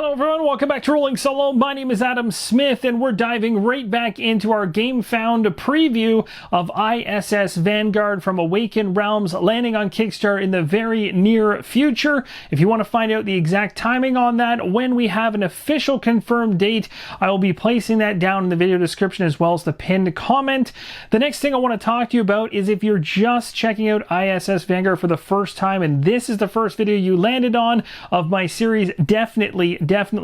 Hello everyone, welcome back to Rolling Solo. My name is Adam Smith and we're diving right back into our GameFound preview of ISS Vanguard from Awaken Realms, landing on Kickstarter in the very near future. If you want to find out the exact timing on that, when we have an official confirmed date, I will be placing that down in the video description as well as the pinned comment. The next thing I want to talk to you about is if you're just checking out ISS Vanguard for the first time and this is the first video you landed on of my series, definitely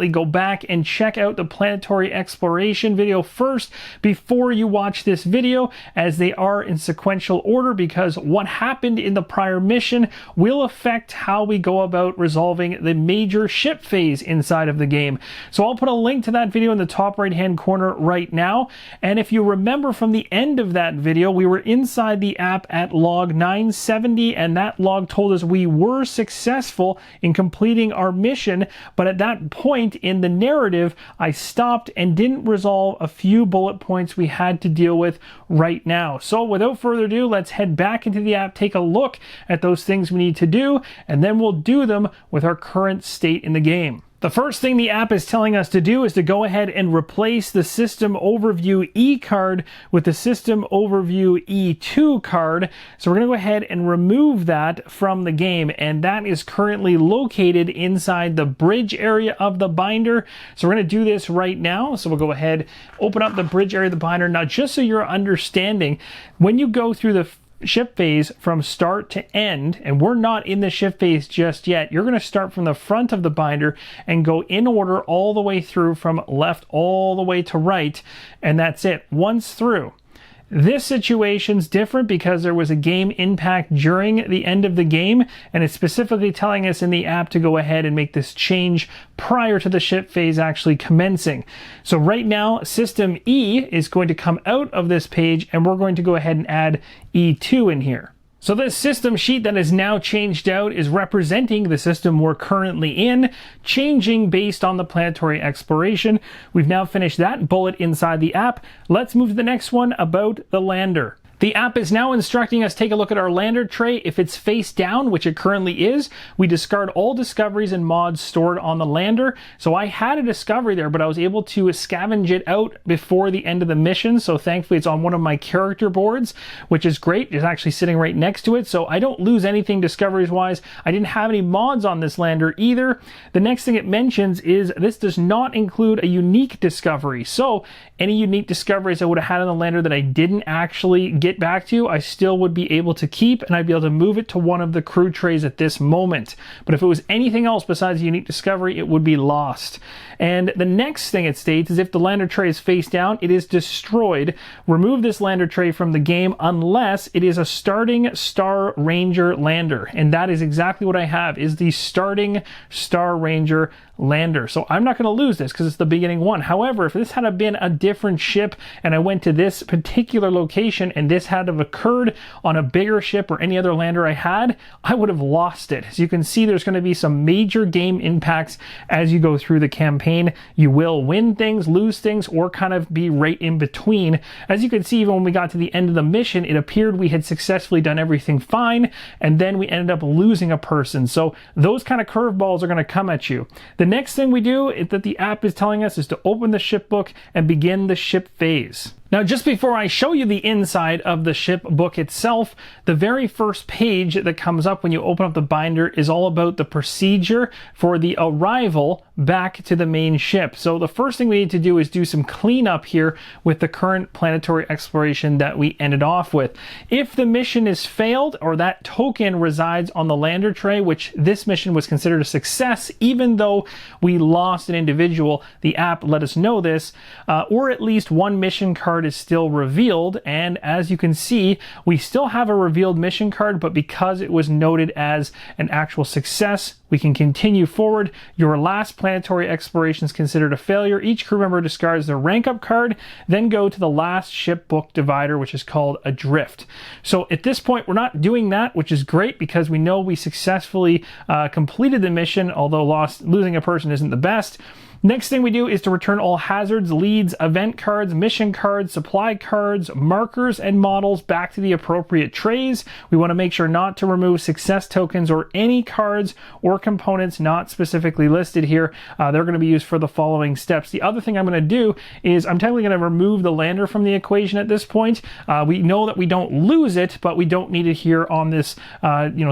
go back and check out the Planetary exploration video first before you watch this video, as they are in sequential order, because what happened in the prior mission will affect how we go about resolving the major ship phase inside of the game. So I'll put a link to that video in the top right hand corner right now. And if you remember from the end of that video, we were inside the app at log 970 and that log told us we were successful in completing our mission, but at that point in the narrative I stopped and didn't resolve a few bullet points we had to deal with right now. So without further ado, let's head back into the app, take a look at those things we need to do, and then we'll do them with our current state in the game. The first thing the app is telling us to do is to go ahead and replace the System Overview E card with the System Overview E2 card. So we're going to go ahead and remove that from the game, and that is currently located inside the bridge area of the binder. So we're going to do this right now. So we'll go ahead, open up the bridge area of the binder. Now, just so you're understanding, when you go through the ship phase from start to end, and we're not in the ship phase just yet, you're going to start from the front of the binder and go in order all the way through from left all the way to right, and that's it, once through. This situation's different because there was a game impact during the end of the game, and it's specifically telling us in the app to go ahead and make this change prior to the ship phase actually commencing. So right now, System E is going to come out of this page, and we're going to go ahead and add E2 in here. So this system sheet that is now changed out is representing the system we're currently in, changing based on the planetary exploration. We've now finished that bullet inside the app. Let's move to the next one about the lander. The app is now instructing us to take a look at our lander tray. If it's face down, which it currently is, we discard all discoveries and mods stored on the lander. So I had a discovery there, but I was able to scavenge it out before the end of the mission. So thankfully it's on one of my character boards, which is great. It's actually sitting right next to it. So I don't lose anything discoveries wise. I didn't have any mods on this lander either. The next thing it mentions is this does not include a unique discovery. So any unique discoveries I would have had on the lander that I didn't actually get back to, I still would be able to keep, and I'd be able to move it to one of the crew trays at this moment. But if it was anything else besides a unique discovery, it would be lost. And the next thing it states is if the lander tray is face down, it is destroyed. Remove this lander tray from the game unless it is a starting Star Ranger lander. And that is exactly what I have, is the starting Star Ranger lander. So I'm not going to lose this because it's the beginning one. However, if this had been a different ship and I went to this particular location and this had have occurred on a bigger ship or any other lander I had, I would have lost it. As you can see, there's going to be some major game impacts as you go through the campaign. You will win things, lose things, or kind of be right in between. As you can see, even when we got to the end of the mission, it appeared we had successfully done everything fine, and then we ended up losing a person. So those kind of curveballs are going to come at you. The next thing we do that the app is telling us is to open the ship book and begin the ship phase. Now, just before I show you the inside of the ship book itself, the very first page that comes up when you open up the binder is all about the procedure for the arrival back to the main ship. So the first thing we need to do is do some cleanup here with the current planetary exploration that we ended off with. If the mission is failed or that token resides on the lander tray, which this mission was considered a success, even though we lost an individual, the app let us know this, or at least one mission card is still revealed. And as you can see, we still have a revealed mission card, but because it was noted as an actual success, we can continue forward. Your last planetary exploration is considered a failure. Each crew member discards their rank up card, then go to the last ship book divider, which is called Adrift. So at this point, we're not doing that, which is great because we know we successfully completed the mission, although losing a person isn't the best. Next thing we do is to return all hazards, leads, event cards, mission cards, supply cards, markers, and models back to the appropriate trays. We want to make sure not to remove success tokens or any cards or components not specifically listed here. They're going to be used for the following steps. The other thing I'm going to do is I'm technically going to remove the lander from the equation at this point. We know that we don't lose it, but we don't need it here on this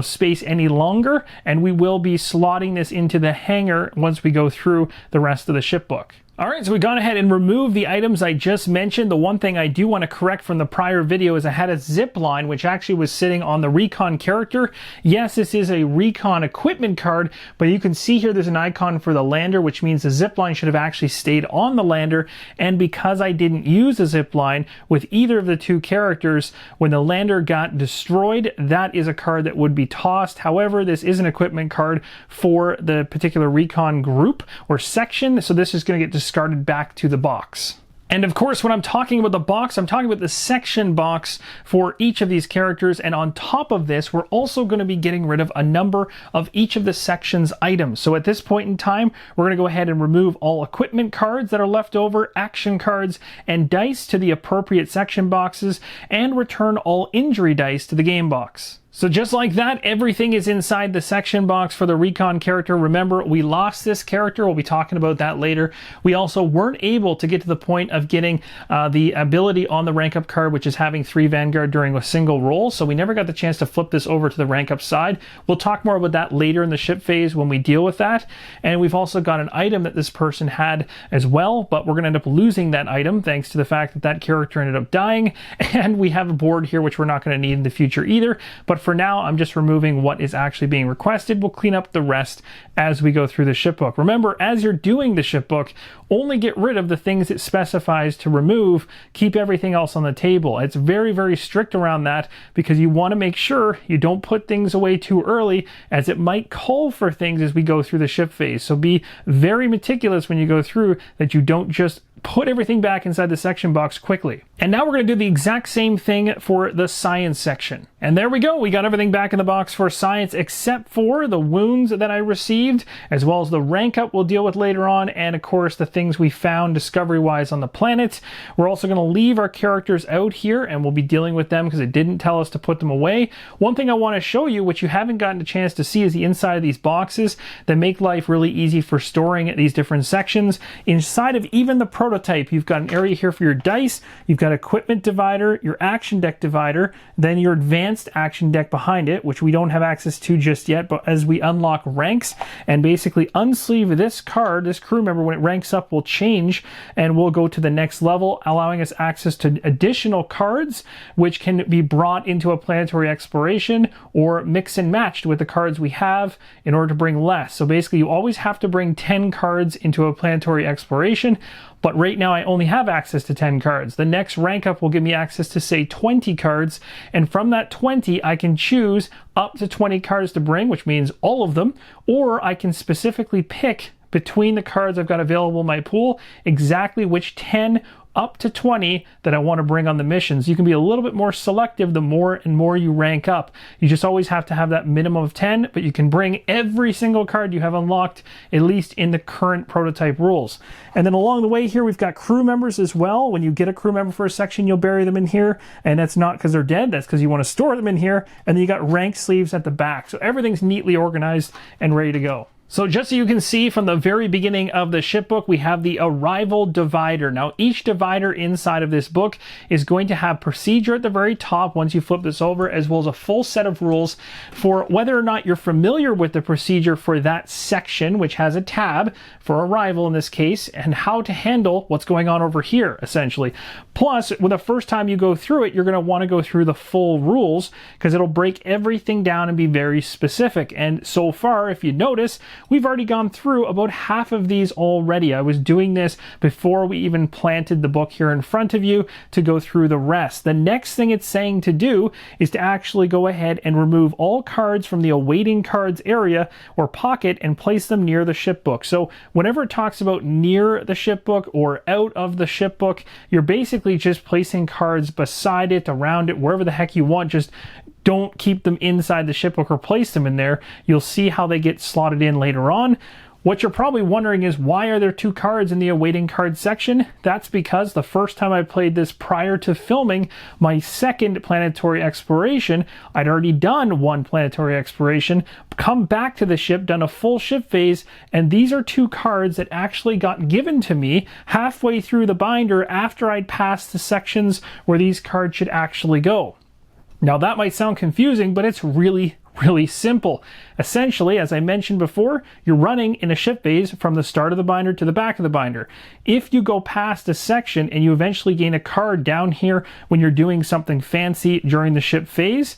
space any longer, and we will be slotting this into the hangar once we go through the rest of the shipbook. All right, so we've gone ahead and removed the items I just mentioned. The one thing I do want to correct from the prior video is I had a zip line, which actually was sitting on the recon character. Yes, this is a recon equipment card, but you can see here there's an icon for the lander, which means the zip line should have actually stayed on the lander. And because I didn't use a zip line with either of the two characters, when the lander got destroyed, that is a card that would be tossed. However, this is an equipment card for the particular recon group or section, so this is going to get discarded back to the box. And of course, when I'm talking about the box, I'm talking about the section box for each of these characters. And on top of this, we're also going to be getting rid of a number of each of the section's items. So at this point in time, we're going to go ahead and remove all equipment cards that are left over, action cards, and dice to the appropriate section boxes, and return all injury dice to the game box. So just like that, everything is inside the section box for the recon character. Remember, we lost this character. We'll be talking about that later. We also weren't able to get to the point of getting the ability on the rank up card, which is having 3 Vanguard during a single roll. So we never got the chance to flip this over to the rank up side. We'll talk more about that later in the ship phase when we deal with that. And we've also got an item that this person had as well, but we're going to end up losing that item thanks to the fact that that character ended up dying. And we have a board here, which we're not going to need in the future either. But for now, I'm just removing what is actually being requested. We'll clean up the rest as we go through the shipbook. Remember, as you're doing the shipbook, only get rid of the things it specifies to remove. Keep everything else on the table. It's very, very strict around that because you want to make sure you don't put things away too early, as it might call for things as we go through the ship phase. So be very meticulous when you go through, that you don't just put everything back inside the section box quickly. And now we're going to do the exact same thing for the science section. And there we go. We got everything back in the box for science, except for the wounds that I received, as well as the rank up we'll deal with later on, and of course the things we found discovery-wise on the planet. We're also going to leave our characters out here, and we'll be dealing with them because it didn't tell us to put them away. One thing I want to show you, which you haven't gotten a chance to see, is the inside of these boxes that make life really easy for storing these different sections. Inside of even the prototype, you've got an area here for your dice, you've got equipment divider, your action deck divider, then your advanced action deck behind it, which we don't have access to just yet, but as we unlock ranks and basically unsleeve this card, this crew member, when it ranks up, will change and we'll go to the next level, allowing us access to additional cards which can be brought into a planetary exploration or mix and matched with the cards we have in order to bring less. So basically you always have to bring 10 cards into a planetary exploration, but right now I only have access to 10 cards. The next rank up will give me access to, say, 20 cards, and from that 20 I can choose up to 20 cards to bring, which means all of them, or I can specifically pick between the cards I've got available in my pool exactly which 10 up to 20 that I want to bring on the missions. You can be a little bit more selective the more and more you rank up. You just always have to have that minimum of 10, but you can bring every single card you have unlocked, at least in the current prototype rules. And then along the way here, we've got crew members as well. When you get a crew member for a section, you'll bury them in here, and that's not because they're dead, that's because you want to store them in here. And then you got rank sleeves at the back. So everything's neatly organized and ready to go. So just so you can see from the very beginning of the shipbook, we have the arrival divider. Now each divider inside of this book is going to have procedure at the very top once you flip this over, as well as a full set of rules for whether or not you're familiar with the procedure for that section, which has a tab for arrival in this case, and how to handle what's going on over here, essentially. Plus, when the first time you go through it, you're going to want to go through the full rules because it'll break everything down and be very specific. And so far, if you notice, we've already gone through about half of these already. I was doing this before we even planted the book here in front of you to go through the rest. The next thing it's saying to do is to actually go ahead and remove all cards from the awaiting cards area or pocket and place them near the shipbook. So whenever it talks about near the shipbook or out of the shipbook, you're basically just placing cards beside it, around it, wherever the heck you want. Just don't keep them inside the shipbook or place them in there. You'll see how they get slotted in later on. What you're probably wondering is, why are there 2 cards in the awaiting card section? That's because the first time I played this prior to filming my second planetary exploration, I'd already done 1 planetary exploration, come back to the ship, done a full ship phase, and these are 2 cards that actually got given to me halfway through the binder after I'd passed the sections where these cards should actually go. Now that might sound confusing, but it's really simple. Essentially, as I mentioned before, you're running in a ship phase from the start of the binder to the back of the binder. If you go past a section and you eventually gain a card down here when you're doing something fancy during the ship phase,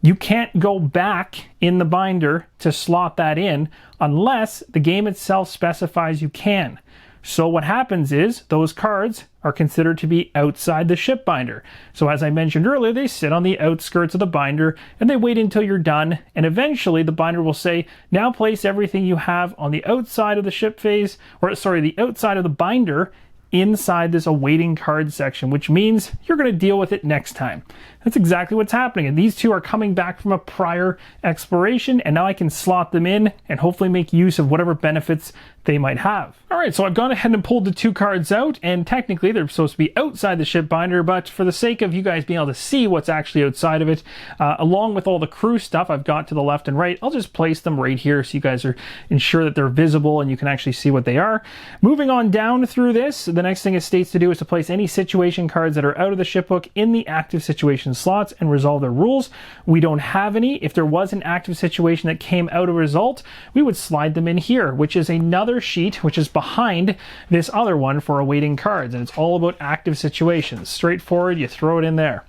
you can't go back in the binder to slot that in unless the game itself specifies you can. So what happens is those cards are considered to be outside the ship binder. So as I mentioned earlier, they sit on the outskirts of the binder and they wait until you're done, and eventually the binder will say, now place everything you have on the outside of the ship phase, or sorry, the outside of the binder inside this awaiting card section, which means you're going to deal with it next time. That's exactly what's happening, and these 2 are coming back from a prior exploration, and now I can slot them in and hopefully make use of whatever benefits they might have. Alright, so I've gone ahead and pulled the 2 cards out, and technically they're supposed to be outside the ship binder, but for the sake of you guys being able to see what's actually outside of it, along with all the crew stuff I've got to the left and right, I'll just place them right here so you guys are ensure that they're visible and you can actually see what they are. Moving on down through this, the next thing it states to do is to place any situation cards that are out of the ship book in the active situation slots and resolve their rules. We don't have any. If there was an active situation that came out of result, we would slide them in here, which is another sheet which is behind this other one for awaiting cards, and it's all about active situations. Straightforward, you throw it in there.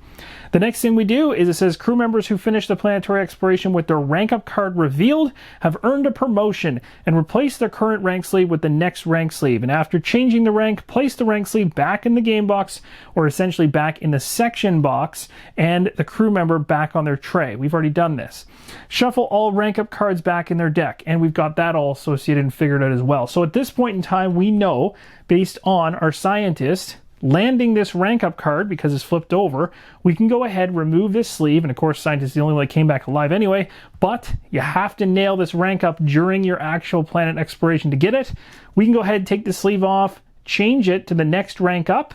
The next thing we do is it says crew members who finish the planetary exploration with their rank up card revealed have earned a promotion and replace their current rank sleeve with the next rank sleeve. And after changing the rank, place the rank sleeve back in the game box, or essentially back in the section box, and the crew member back on their tray. We've already done this. Shuffle all rank up cards back in their deck, and we've got that all associated and figured out as well. So at this point in time, we know, based on our scientist landing this rank up card because it's flipped over, we can go ahead, remove this sleeve, and of course scientist is the only one that came back alive anyway, but you have to nail this rank up during your actual planet exploration to get it. We can go ahead, take the sleeve off, change it to the next rank up,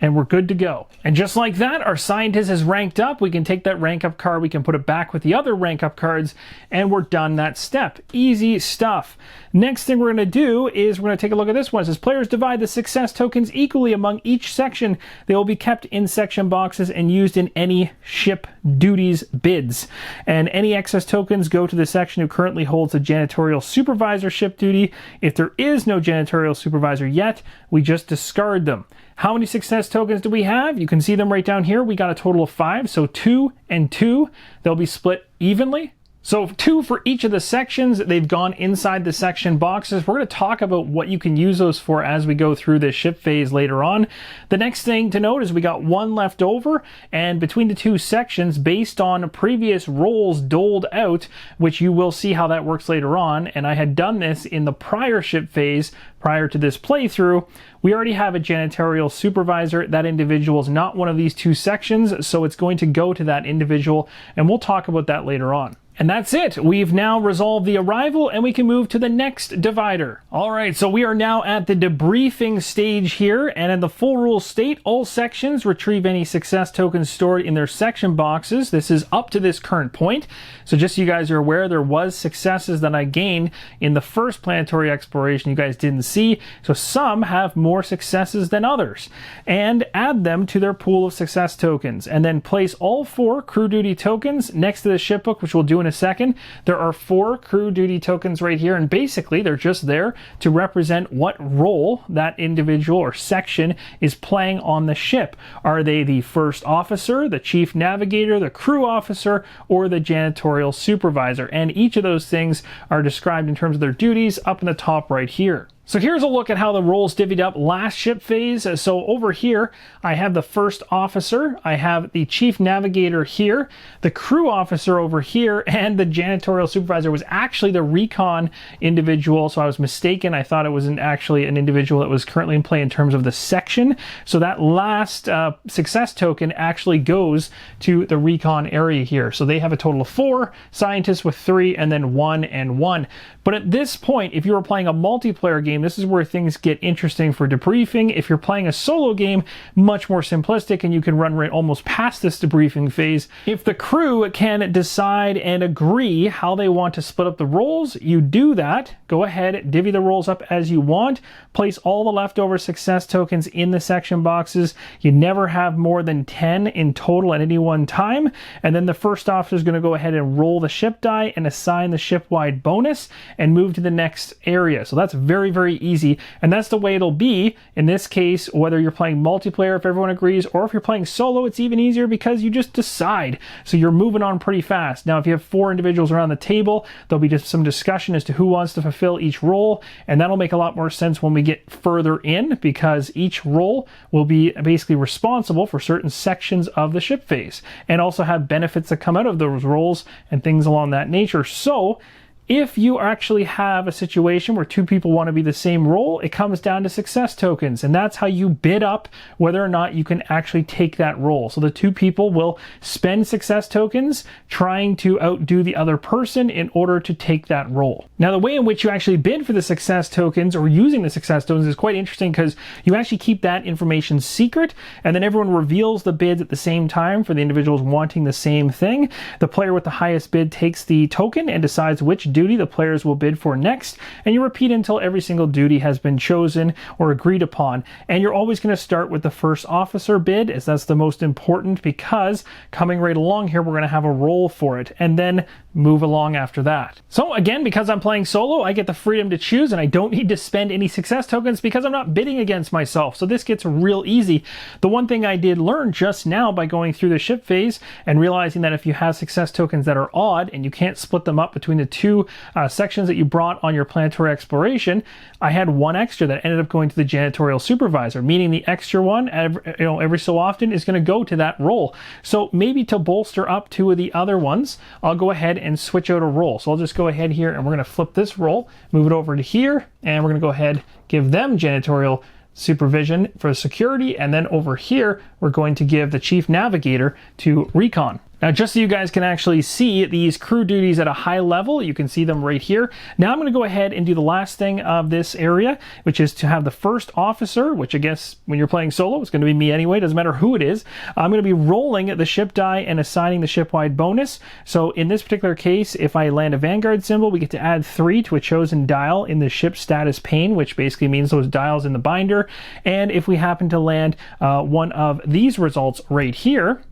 and we're good to go. And just like that, our scientist is ranked up. We can take that rank up card, we can put it back with the other rank up cards, and we're done that step. Easy stuff. Next thing we're going to do is we're going to take a look at this one. It says players divide the success tokens equally among each section. They will be kept in section boxes and used in any ship duties bids. And any excess tokens go to the section who currently holds a janitorial supervisor ship duty. If there is no janitorial supervisor yet, we just discard them. How many success tokens do we have? You can see them right down here. We got a total of 5, so 2 and 2. They'll be split evenly. So 2 for each of the sections. They've gone inside the section boxes. We're going to talk about what you can use those for as we go through this ship phase later on. The next thing to note is we got 1 left over, and between the 2 sections, based on previous rolls doled out, which you will see how that works later on, and I had done this in the prior ship phase prior to this playthrough, we already have a janitorial supervisor. That individual is not one of these 2 sections, so it's going to go to that individual, and we'll talk about that later on. And that's it. We've now resolved the arrival, and we can move to the next divider. All right, so we are now at the debriefing stage here, and in the full rules state, all sections retrieve any success tokens stored in their section boxes. This is up to this current point. So just so you guys are aware, there was successes that I gained in the first planetary exploration you guys didn't see. So some have more successes than others. And add them to their pool of success tokens, and then place all 4 crew duty tokens next to the ship book, which we'll do in a second. There are 4 crew duty tokens right here, and basically they're just there to represent what role that individual or section is playing on the ship. Are they the first officer, the chief navigator, the crew officer, or the janitorial supervisor? And each of those things are described in terms of their duties up in the top right here. So here's a look at how the roles divvied up last ship phase. So over here, I have the first officer, I have the chief navigator here, the crew officer over here, and the janitorial supervisor was actually the recon individual. So I was mistaken. I thought it wasn't actually an individual that was currently in play in terms of the section. So that last success token actually goes to the recon area here. So they have a total of 4, scientists with 3, and then 1 and 1. But at this point, if you were playing a multiplayer game, this is where things get interesting for debriefing. If you're playing a solo game, much more simplistic, and you can run right almost past this debriefing phase. If the crew can decide and agree how they want to split up the roles, you do that. Go ahead, divvy the roles up as you want, place all the leftover success tokens in the section boxes. You never have more than 10 in total at any one time. And then the first officer is going to go ahead and roll the ship die and assign the ship-wide bonus and move to the next area. So that's very, very easy. And that's the way it'll be in this case, whether you're playing multiplayer, if everyone agrees, or if you're playing solo, it's even easier because you just decide. So you're moving on pretty fast. Now, if you have 4 individuals around the table, there'll be just some discussion as to who wants to fulfill each role. And that'll make a lot more sense when we get further in, because each role will be basically responsible for certain sections of the ship phase and also have benefits that come out of those roles and things along that nature. So if you actually have a situation where 2 people want to be the same role, it comes down to success tokens, and that's how you bid up whether or not you can actually take that role. So the 2 people will spend success tokens trying to outdo the other person in order to take that role. Now, the way in which you actually bid for the success tokens or using the success tokens is quite interesting, because you actually keep that information secret, and then everyone reveals the bids at the same time for the individuals wanting the same thing. The player with the highest bid takes the token and decides which duty the players will bid for next, and you repeat until every single duty has been chosen or agreed upon. And you're always going to start with the first officer bid, as that's the most important, because coming right along here, we're going to have a role for it, and then move along after that. So again, because I'm playing solo, I get the freedom to choose, and I don't need to spend any success tokens because I'm not bidding against myself. So this gets real easy. The one thing I did learn just now by going through the ship phase and realizing that if you have success tokens that are odd and you can't split them up between the 2 sections that you brought on your planetary exploration, I had 1 extra that ended up going to the janitorial supervisor, meaning the extra one every so often is going to go to that role. So maybe to bolster up 2 of the other ones, I'll go ahead and switch out a role. So I'll just go ahead here and we're going to flip this role, move it over to here, and we're going to go ahead, give them janitorial supervision for security, and then over here we're going to give the chief navigator to recon. Now, just so you guys can actually see these crew duties at a high level, you can see them right here. Now I'm going to go ahead and do the last thing of this area, which is to have the first officer, which I guess when you're playing solo, it's going to be me anyway, doesn't matter who it is. I'm going to be rolling the ship die and assigning the ship-wide bonus. So in this particular case, if I land a Vanguard symbol, we get to add 3 to a chosen dial in the ship status pane, which basically means those dials in the binder. And if we happen to land one of these results right here,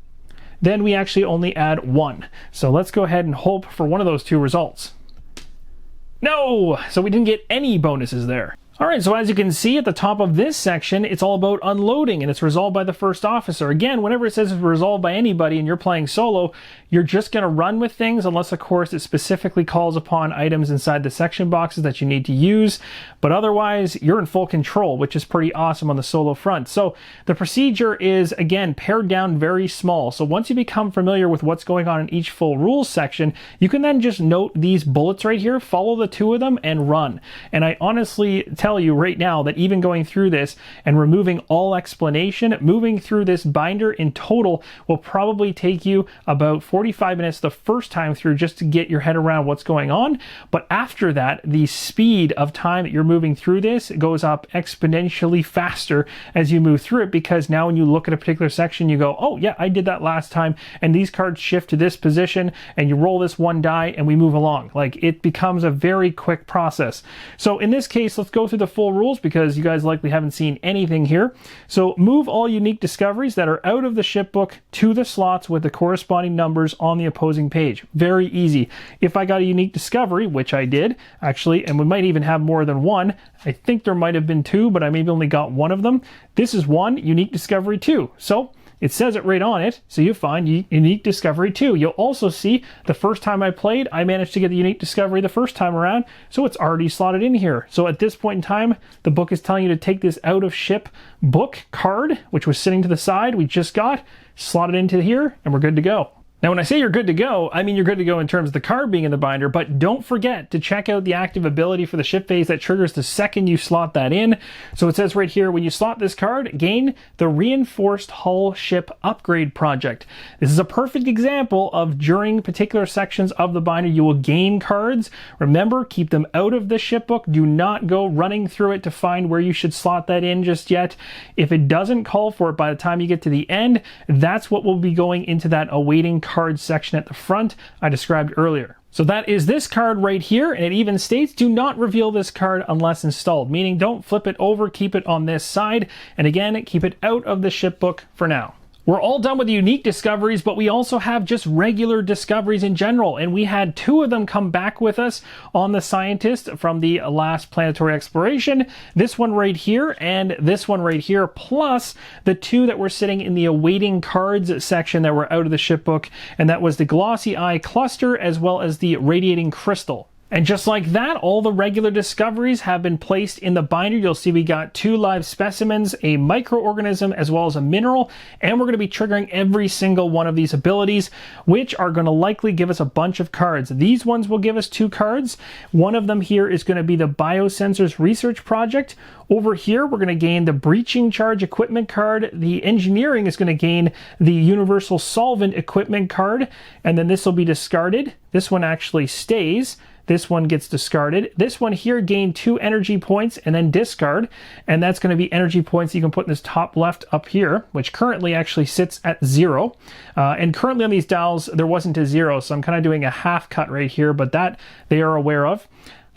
then we actually only add 1. So let's go ahead and hope for one of those 2 results. No! So we didn't get any bonuses there. All right, so as you can see at the top of this section, it's all about unloading, and it's resolved by the first officer. Again, whenever it says it's resolved by anybody and you're playing solo, you're just going to run with things, unless, of course, it specifically calls upon items inside the section boxes that you need to use. But otherwise, you're in full control, which is pretty awesome on the solo front. So the procedure is, again, pared down very small. So once you become familiar with what's going on in each full rules section, you can then just note these bullets right here, follow the 2 of them, and run. And I honestly tell you right now that even going through this and removing all explanation, moving through this binder in total will probably take you about 45 minutes the first time through, just to get your head around what's going on. But after that, the speed of time that you're moving through this goes up exponentially faster as you move through it, because now when you look at a particular section, you go, oh yeah, I did that last time, and these cards shift to this position, and you roll this 1 die and we move along. Like, it becomes a very quick process. So in this case, let's go through the full rules, because you guys likely haven't seen anything here. So move all unique discoveries that are out of the ship book to the slots with the corresponding numbers on the opposing page. Very easy. If I got a unique discovery, which I did actually, and we might even have more than 1, I think there might have been 2, but I maybe only got 1 of them. This is 1 unique discovery 2. So it says it right on it, so you find Unique Discovery 2. You'll also see the first time I played, I managed to get the Unique Discovery the first time around, so it's already slotted in here. So at this point in time, the book is telling you to take this out of ship book card, which was sitting to the side, we just got, slot it into here, and we're good to go. Now, when I say you're good to go, I mean you're good to go in terms of the card being in the binder, but don't forget to check out the active ability for the ship phase that triggers the second you slot that in. So it says right here, when you slot this card, gain the Reinforced Hull Ship Upgrade Project. This is a perfect example of during particular sections of the binder, you will gain cards. Remember, keep them out of the ship book. Do not go running through it to find where you should slot that in just yet. If it doesn't call for it by the time you get to the end, that's what will be going into that awaiting card section at the front I described earlier. So that is this card right here, and it even states do not reveal this card unless installed, meaning don't flip it over, keep it on this side, and again, keep it out of the ship book for now. We're all done with the unique discoveries, but we also have just regular discoveries in general, and we had 2 of them come back with us on the Scientist from the last planetary exploration. This one right here and this one right here, plus the 2 that were sitting in the awaiting cards section that were out of the ship book, and that was the Glossy Eye Cluster as well as the Radiating Crystal. And just like that, all the regular discoveries have been placed in the binder. You'll see we got 2 live specimens, a microorganism, as well as a mineral, and we're going to be triggering every single one of these abilities, which are going to likely give us a bunch of cards. These ones will give us 2 cards. One of them here is going to be the Biosensors Research Project. Over here, we're going to gain the Breaching Charge Equipment card. The Engineering is going to gain the Universal Solvent Equipment card, and then this will be discarded. This one actually stays. This one gets discarded. This one here gained 2 energy points and then discard. And that's going to be energy points you can put in this top left up here, which currently actually sits at 0. And currently on these dials, there wasn't a 0. So I'm kind of doing a half cut right here, but that they are aware of.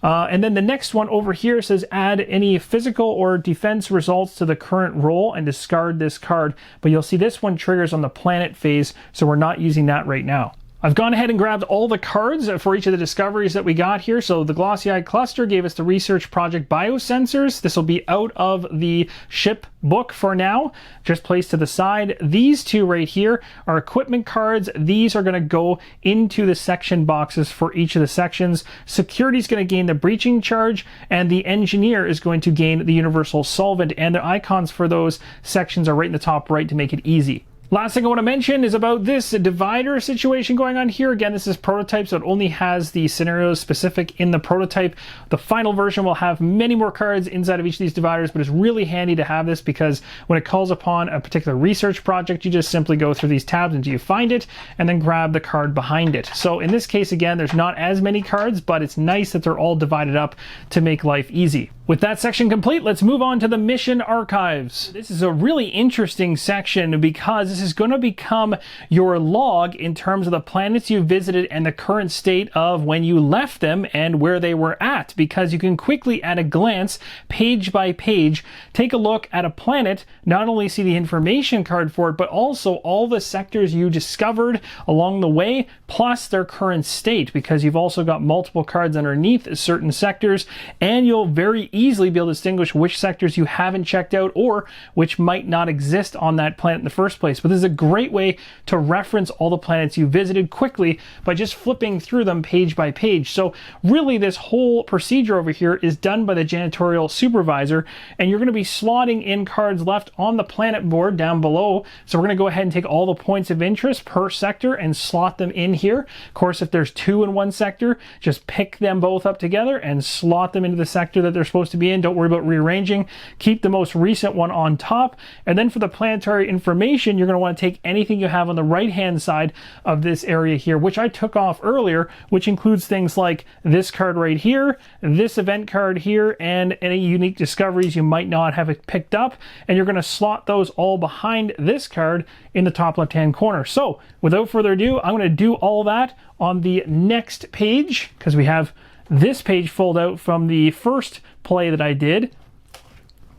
And then the next one over here says add any physical or defense results to the current roll and discard this card. But you'll see this one triggers on the planet phase, so we're not using that right now. I've gone ahead and grabbed all the cards for each of the discoveries that we got here. So the Glossy Eye Cluster gave us the Research Project Biosensors. This will be out of the ship book for now, just placed to the side. These 2 right here are equipment cards. These are going to go into the section boxes for each of the sections. Security is going to gain the Breaching Charge, and the Engineer is going to gain the Universal Solvent, and the icons for those sections are right in the top right to make it easy. Last thing I want to mention is about this divider situation going on here. Again, this is prototype, so it only has the scenarios specific in the prototype. The final version will have many more cards inside of each of these dividers, but it's really handy to have this because when it calls upon a particular research project, you just simply go through these tabs until you find it and then grab the card behind it. So in this case, again, there's not as many cards, but it's nice that they're all divided up to make life easy. With that section complete, let's move on to the mission archives. This is a really interesting section because this is going to become your log in terms of the planets you visited and the current state of when you left them and where they were at, because you can quickly at a glance, page by page, take a look at a planet, not only see the information card for it, but also all the sectors you discovered along the way, plus their current state, because you've also got multiple cards underneath certain sectors, and you'll very easily be able to distinguish which sectors you haven't checked out or which might not exist on that planet in the first place. But this is a great way to reference all the planets you visited quickly by just flipping through them page by page. So really this whole procedure over here is done by the janitorial supervisor, and you're going to be slotting in cards left on the planet board down below. So we're going to go ahead and take all the points of interest per sector and slot them in here. Of course, if there's 2 in one sector, just pick them both up together and slot them into the sector that they're supposed to be in. Don't worry about rearranging. Keep the most recent one on top. And then for the planetary information, you're going to want to take anything you have on the right hand side of this area here, which I took off earlier, which includes things like this card right here, this event card here, and any unique discoveries you might not have picked up. And you're going to slot those all behind this card in the top left hand corner. So without further ado, I'm going to do all that on the next page, because we have this page fold out from the first play that I did.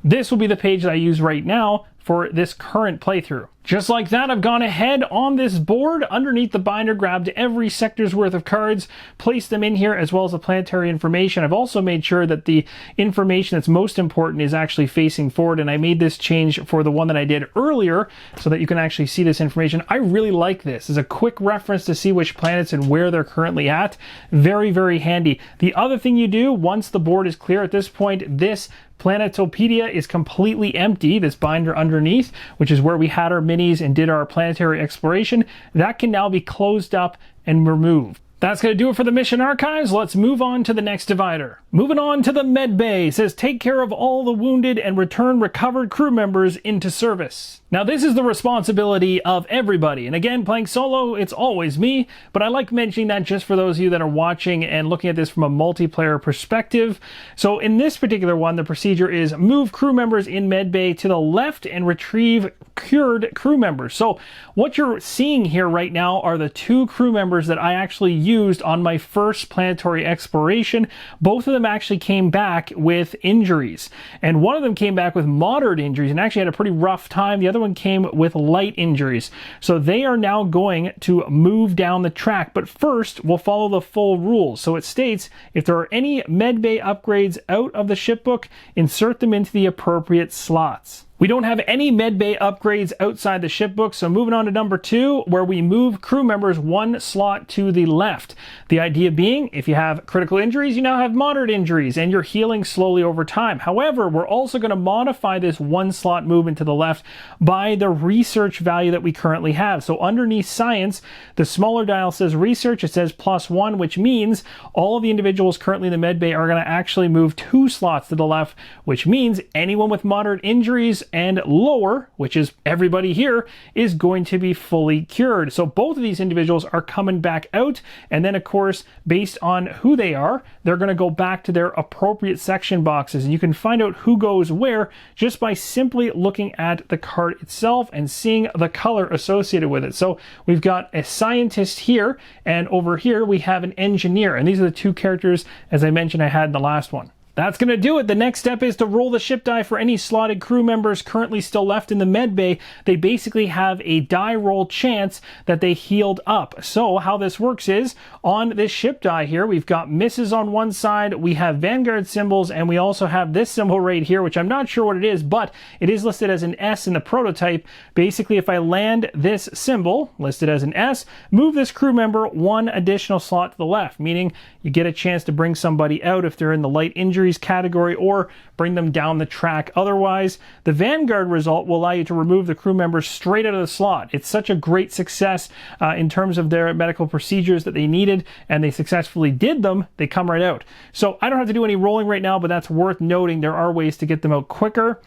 This will be the page that I use right now for this current playthrough. Just like that, I've gone ahead on this board underneath the binder, grabbed every sector's worth of cards, placed them in here, as well as the planetary information. I've also made sure that the information that's most important is actually facing forward, and I made this change for the one that I did earlier so that you can actually see this information. I really like this. As a quick reference to see which planets and where they're currently at. Very, very handy. The other thing you do once the board is clear at this point, this Planetopedia is completely empty, this binder underneath, which is where we had our minis and did our planetary exploration. That can now be closed up and removed. That's going to do it for the mission archives. Let's move on to the next divider. Moving on to the med bay. It says take care of all the wounded and return recovered crew members into service. Now this is the responsibility of everybody. And again, playing solo, it's always me, but I like mentioning that just for those of you that are watching and looking at this from a multiplayer perspective. So in this particular one, the procedure is move crew members in med bay to the left and retrieve cured crew members. So what you're seeing here right now are the 2 crew members that I actually used on my first planetary exploration. Both of them actually came back with injuries, and one of them came back with moderate injuries and actually had a pretty rough time. The other one came with light injuries. So they are now going to move down the track, but first we'll follow the full rules. So it states if there are any medbay upgrades out of the shipbook, insert them into the appropriate slots. We don't have any medbay upgrades outside the shipbook, so moving on to number 2, where we move crew members 1 slot to the left. The idea being, if you have critical injuries, you now have moderate injuries, and you're healing slowly over time. However, we're also going to modify this 1 slot movement to the left by the research value that we currently have. So underneath science, the smaller dial says research, it says +1, which means all of the individuals currently in the medbay are going to actually move 2 slots to the left, which means anyone with moderate injuries and lower, which is everybody here, is going to be fully cured. So both of these individuals are coming back out, and then of course, based on who they are, they're going to go back to their appropriate section boxes, and you can find out who goes where just by simply looking at the card itself and seeing the color associated with it. So we've got a scientist here, and over here we have an engineer, and these are the 2 characters, as I mentioned, I had in the last one. That's going to do it. The next step is to roll the ship die for any slotted crew members currently still left in the med bay. They basically have a die roll chance that they healed up. So how this works is, on this ship die here, we've got misses on one side, we have Vanguard symbols, and we also have this symbol right here, which I'm not sure what it is, but it is listed as an S in the prototype. Basically, if I land this symbol, listed as an S, move this crew member 1 additional slot to the left, meaning you get a chance to bring somebody out if they're in the light injuries category, or bring them down the track. Otherwise, the Vanguard result will allow you to remove the crew members straight out of the slot. It's such a great success in terms of their medical procedures that they needed, and they successfully did them. They come right out. So I don't have to do any rolling right now, but that's worth noting. There are ways to get them out quicker.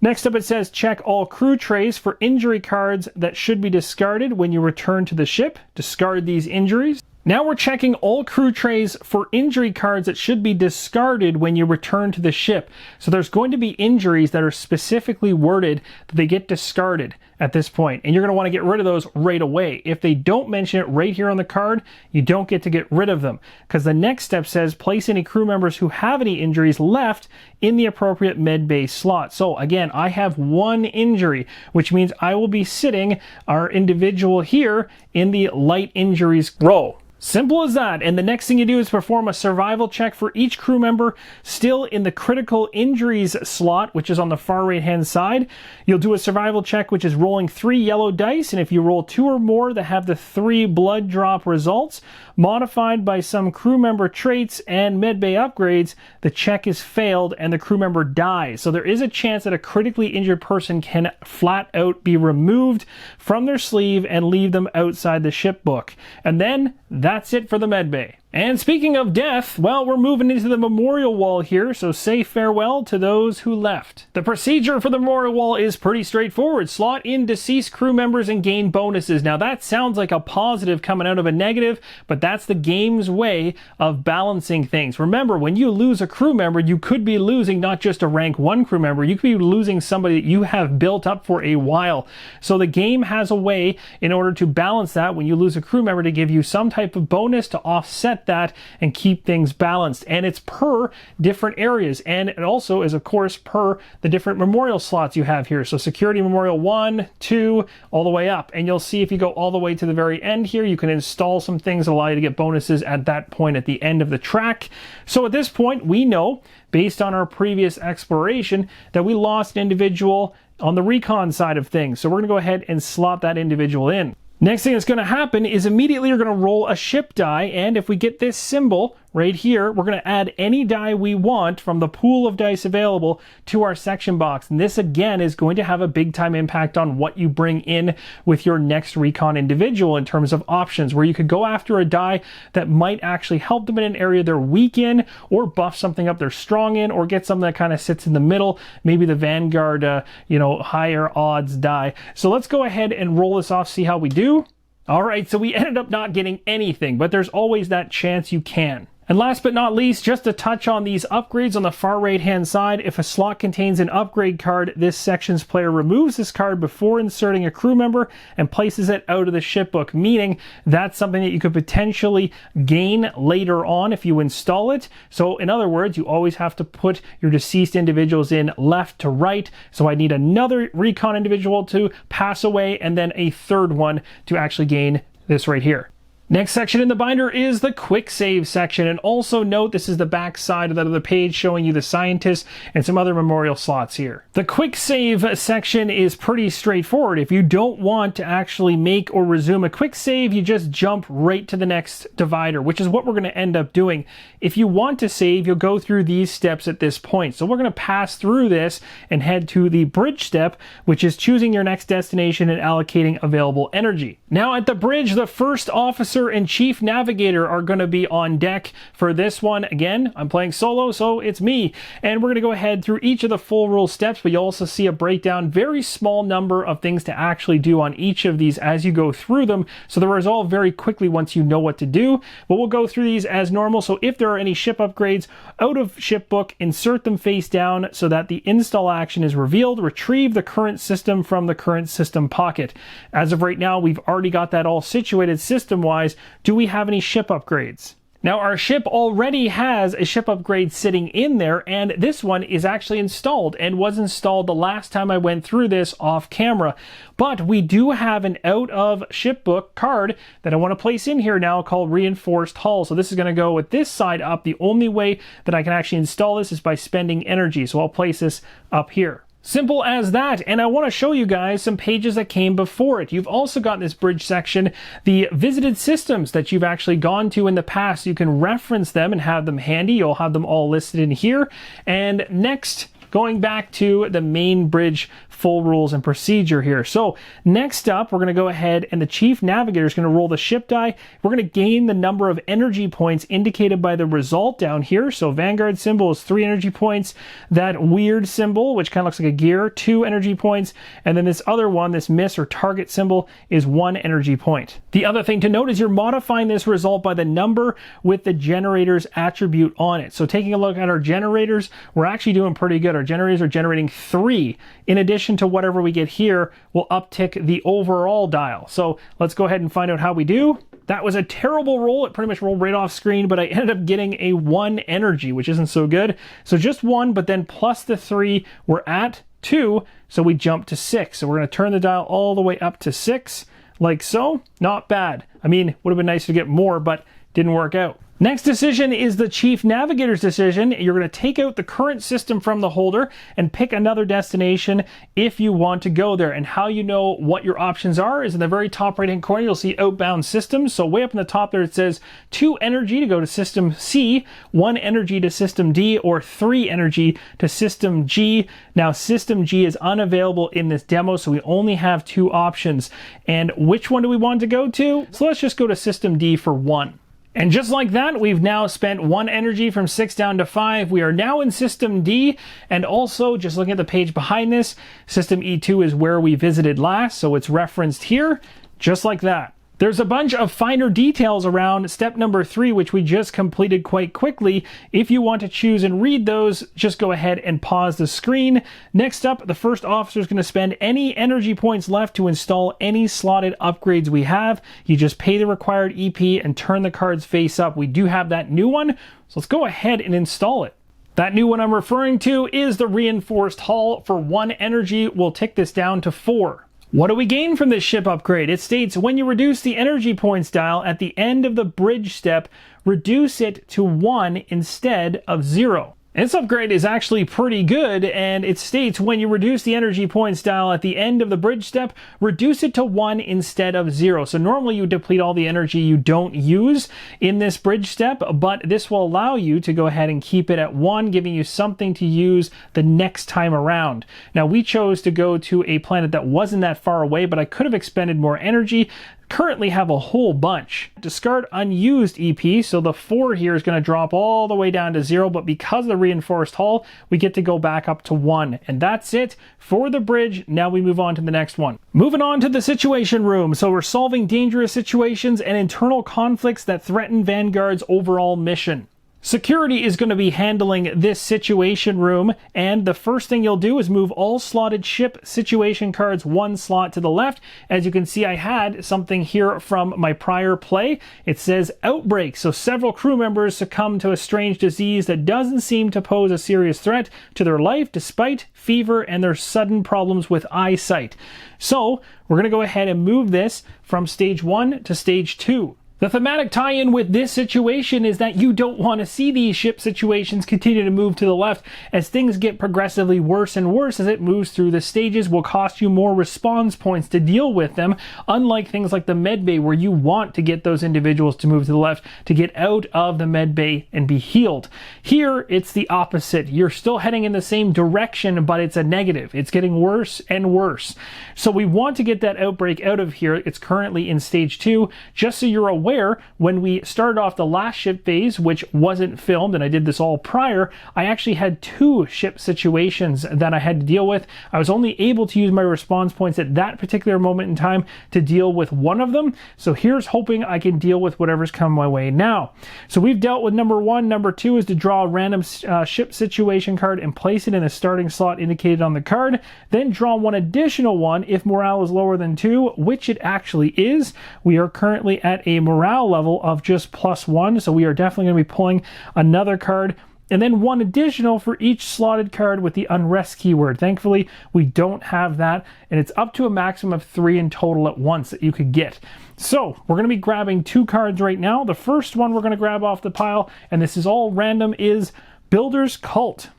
Next up, it says check all crew trays for injury cards that should be discarded when you return to the ship. Discard these injuries. Now we're checking all crew trays for injury cards that should be discarded when you return to the ship. So there's going to be injuries that are specifically worded that they get discarded at this point, and you're going to want to get rid of those right away. If they don't mention it right here on the card, you don't get to get rid of them, because the next step says place any crew members who have any injuries left in the appropriate med bay slot. So again, I have 1 injury, which means I will be sitting our individual here in the light injuries row. Simple as that. And the next thing you do is perform a survival check for each crew member still in the critical injuries slot, which is on the far right hand side. You'll do a survival check, which is rolling 3 yellow dice, and if you roll 2 or more that have the 3 blood drop results, modified by some crew member traits and medbay upgrades, the check is failed and the crew member dies. So there is a chance that a critically injured person can flat out be removed from their sleeve and leave them outside the ship book. And then that's it for the medbay. And speaking of death, well, we're moving into the memorial wall here, so say farewell to those who left. The procedure for the memorial wall is pretty straightforward. Slot in deceased crew members and gain bonuses. Now that sounds like a positive coming out of a negative, but that's the game's way of balancing things. Remember, when you lose a crew member, you could be losing not just a rank 1 crew member, you could be losing somebody that you have built up for a while. So the game has a way in order to balance that when you lose a crew member to give you some type of bonus to offset set that and keep things balanced. And it's per different areas, and it also is of course per the different memorial slots you have here. So security memorial 1, 2, all the way up. And you'll see if you go all the way to the very end here, you can install some things that allow you to get bonuses at that point at the end of the track. So at this point, we know, based on our previous exploration, that we lost an individual on the recon side of things. So we're going to go ahead and slot that individual in. Next thing that's going to happen is immediately you're going to roll a ship die, and if we get this symbol right here, we're going to add any die we want from the pool of dice available to our section box. And this again is going to have a big time impact on what you bring in with your next recon individual in terms of options, where you could go after a die that might actually help them in an area they're weak in, or buff something up they're strong in, or get something that kind of sits in the middle, maybe the Vanguard, higher odds die. So let's go ahead and roll this off, see how we do. All right, so we ended up not getting anything, but there's always that chance you can. And last but not least, just to touch on these upgrades on the far right-hand side, if a slot contains an upgrade card, this section's player removes this card before inserting a crew member and places it out of the shipbook, meaning that's something that you could potentially gain later on if you install it. So in other words, you always have to put your deceased individuals in left to right. So I need another recon individual to pass away, and then a third one to actually gain this right here. Next section in the binder is the quick save section, and also note this is the back side of that other page showing you the scientists and some other memorial slots here. The quick save section is pretty straightforward. If you don't want to actually make or resume a quick save, you just jump right to the next divider, which is what we're going to end up doing. If you want to save, you'll go through these steps at this point. So we're going to pass through this and head to the bridge step, which is choosing your next destination and allocating available energy. Now at the bridge, the first officer and chief navigator are going to be on deck for this one. Again, I'm playing solo, so it's me. And we're going to go ahead through each of the full rule steps, but you'll also see a breakdown, very small number of things to actually do on each of these as you go through them. So they resolve very quickly once you know what to do. But we'll go through these as normal. So if there are any ship upgrades out of shipbook, insert them face down so that the install action is revealed. Retrieve the current system from the current system pocket. As of right now, we've already got that all situated system-wise. Do we have any ship upgrades? Now our ship already has a ship upgrade sitting in there, and this one is actually installed and was installed the last time I went through this off camera. But we do have an out of shipbook card that I want to place in here now called Reinforced Hull. So this is going to go with this side up. The only way that I can actually install this is by spending energy. So I'll place this up here. Simple as that, and I want to show you guys some pages that came before it. You've also got in this bridge section the visited systems that you've actually gone to in the past. You can reference them and have them handy. You'll have them all listed in here. And next, going back to the main bridge full rules and procedure here. So next up, we're going to go ahead and the chief navigator is going to roll the ship die. We're going to gain the number of energy points indicated by the result down here. So Vanguard symbol is 3 energy points. That weird symbol, which kind of looks like a gear, 2 energy points. And then this other one, this miss or target symbol, is 1 energy point. The other thing to note is you're modifying this result by the number with the generator's attribute on it. So taking a look at our generators, we're actually doing pretty good. Our generators are generating 3. In addition to whatever we get here, will uptick the overall dial. So let's go ahead and find out how we do. That was a terrible roll. It pretty much rolled right off screen, but I ended up getting a 1 energy, which isn't so good. So just 1, but then plus the 3, we're at 2, so we jump to 6. So we're going to turn the dial all the way up to 6, like so. Not bad. I mean, would have been nice to get more, but didn't work out. Next decision is the chief navigator's decision. You're going to take out the current system from the holder and pick another destination if you want to go there. And how you know what your options are is in the very top right hand corner, you'll see outbound systems. So way up in the top there, it says 2 energy to go to system C, 1 energy to system D, or 3 energy to system G. Now system G is unavailable in this demo, so we only have 2 options. And which one do we want to go to? So let's just go to system D for 1. And just like that, we've now spent 1 energy from 6 down to 5. We are now in System D, and also, just looking at the page behind this, System E2 is where we visited last, so it's referenced here, just like that. There's a bunch of finer details around step number 3, which we just completed quite quickly. If you want to choose and read those, just go ahead and pause the screen. Next up, the first officer is going to spend any energy points left to install any slotted upgrades we have. You just pay the required EP and turn the cards face up. We do have that new one, so let's go ahead and install it. That new one I'm referring to is the reinforced hull. For 1 energy, we'll tick this down to 4. What do we gain from this ship upgrade? It states when you reduce the energy points dial at the end of the bridge step, reduce it to 1 instead of 0. This upgrade is actually pretty good, and it states when you reduce the energy points dial at the end of the bridge step, reduce it to 1 instead of 0. So normally you deplete all the energy you don't use in this bridge step, but this will allow you to go ahead and keep it at 1, giving you something to use the next time around. Now we chose to go to a planet that wasn't that far away, but I could have expended more energy. Currently have a whole bunch. Discard unused EP, so the 4 here is going to drop all the way down to 0, but because of the reinforced hull, we get to go back up to 1. And that's it for the bridge. Now we move on to the next one. Moving on to the situation room. So we're solving dangerous situations and internal conflicts that threaten Vanguard's overall mission. Security is going to be handling this situation room, and the first thing you'll do is move all slotted ship situation cards 1 slot to the left. As you can see, I had something here from my prior play. It says outbreak, so several crew members succumb to a strange disease that doesn't seem to pose a serious threat to their life despite fever and their sudden problems with eyesight. So we're going to go ahead and move this from stage 1 to stage 2. The thematic tie-in with this situation is that you don't want to see these ship situations continue to move to the left as things get progressively worse and worse as it moves through the stages. Will cost you more response points to deal with them, unlike things like the med bay where you want to get those individuals to move to the left to get out of the med bay and be healed. Here, it's the opposite. You're still heading in the same direction, but it's a negative. It's getting worse and worse. So we want to get that outbreak out of here. It's currently in stage 2, just so you're aware. When we started off the last ship phase, which wasn't filmed, and I did this all prior, I actually had 2 ship situations that I had to deal with. I was only able to use my response points at that particular moment in time to deal with one of them. So here's hoping I can deal with whatever's come my way now. So we've dealt with number 1. Number 2 is to draw a random ship situation card and place it in a starting slot indicated on the card. Then draw one additional one if morale is lower than 2, which it actually is. We are currently at a morale level of just +1, so we are definitely going to be pulling another card, and then 1 additional for each slotted card with the unrest keyword. Thankfully, we don't have that, and it's up to a maximum of 3 in total at once that you could get. So we're going to be grabbing 2 cards right now. The first one we're going to grab off the pile, and this is all random, is Builder's Cult.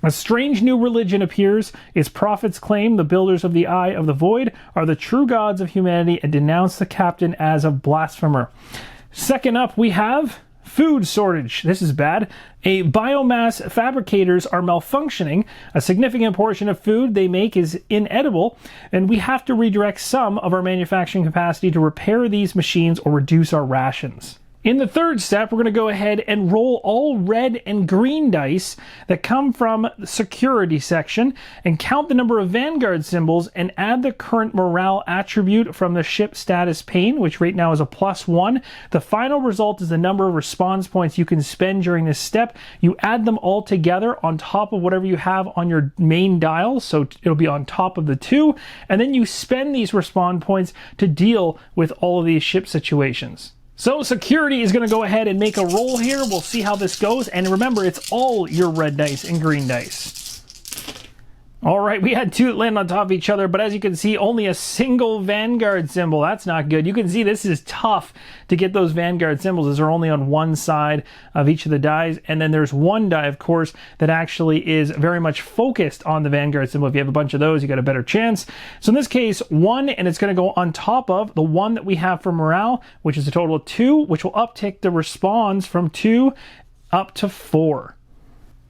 A strange new religion appears. Its prophets claim the builders of the Eye of the Void are the true gods of humanity and denounce the captain as a blasphemer. Second up, we have food shortage. This is bad. Biomass fabricators are malfunctioning. A significant portion of food they make is inedible, and we have to redirect some of our manufacturing capacity to repair these machines or reduce our rations. In the third step, we're going to go ahead and roll all red and green dice that come from the security section and count the number of Vanguard symbols and add the current morale attribute from the ship status pane, which right now is a +1. The final result is the number of response points you can spend during this step. You add them all together on top of whatever you have on your main dial, so it'll be on top of the 2, and then you spend these respawn points to deal with all of these ship situations. So security is going to go ahead and make a roll here. We'll see how this goes. And remember, it's all your red dice and green dice. All right, we had 2 that land on top of each other, but as you can see, only a single Vanguard symbol. That's not good. You can see this is tough to get those Vanguard symbols as they're only on one side of each of the dies. And then there's one die, of course, that actually is very much focused on the Vanguard symbol. If you have a bunch of those, you got a better chance. So in this case, 1, and it's going to go on top of the 1 that we have for morale, which is a total of 2, which will uptick the respawns from 2 up to 4.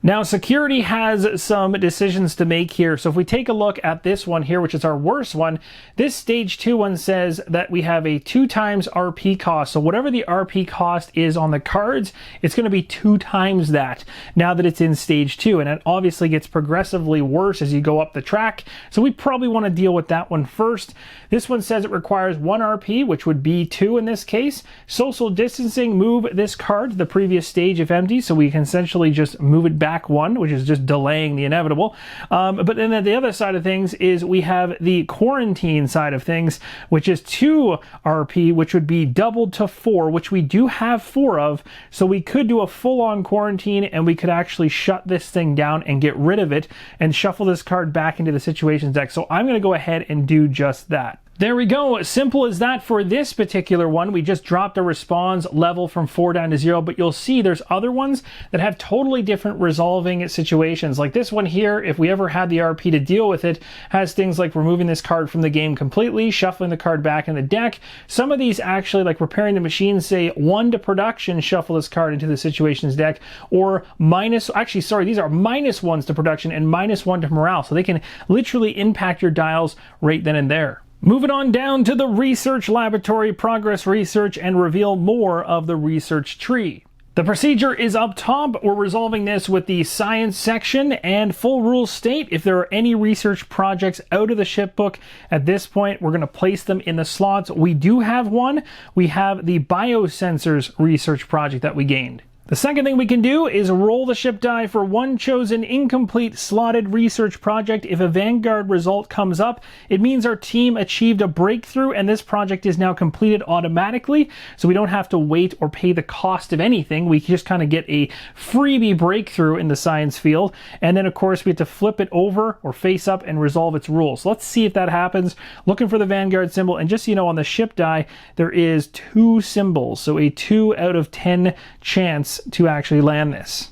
Now, security has some decisions to make here. So if we take a look at this one here, which is our worst one, this stage 2 one says that we have a 2 times RP cost. So whatever the RP cost is on the cards, it's going to be 2 times that now that it's in stage 2. And it obviously gets progressively worse as you go up the track. So we probably want to deal with that one first. This one says it requires 1 RP, which would be 2 in this case. Social distancing, move this card to the previous stage if empty. So we can essentially just move it back 1, which is just delaying the inevitable. But then at the other side of things is we have the quarantine side of things, which is 2 RP, which would be doubled to 4, which we do have 4 of. So we could do a full-on quarantine and we could actually shut this thing down and get rid of it and shuffle this card back into the situations deck. So I'm going to go ahead and do just that. There we go. Simple as that for this particular one. We just dropped a response level from 4 down to 0, but you'll see there's other ones that have totally different resolving situations. Like this one here, if we ever had the RP to deal with it, has things like removing this card from the game completely, shuffling the card back in the deck. Some of these actually, like repairing the machine, say 1 to production, shuffle this card into the situations deck, or these are -1s to production and -1 to morale. So they can literally impact your dials right then and there. Moving on down to the research laboratory, progress research, and reveal more of the research tree. The procedure is up top. We're resolving this with the science section, and full rules state if there are any research projects out of the ship book at this point, we're going to place them in the slots. We do have one. We have the biosensors research project that we gained. The second thing we can do is roll the ship die for 1 chosen incomplete slotted research project. If a Vanguard result comes up, it means our team achieved a breakthrough and this project is now completed automatically. So we don't have to wait or pay the cost of anything. We just kind of get a freebie breakthrough in the science field. And then of course we have to flip it over or face up and resolve its rules. So let's see if that happens. Looking for the Vanguard symbol. And just so you know, on the ship die, there is 2 symbols. So a 2 out of 10 chance to actually land this.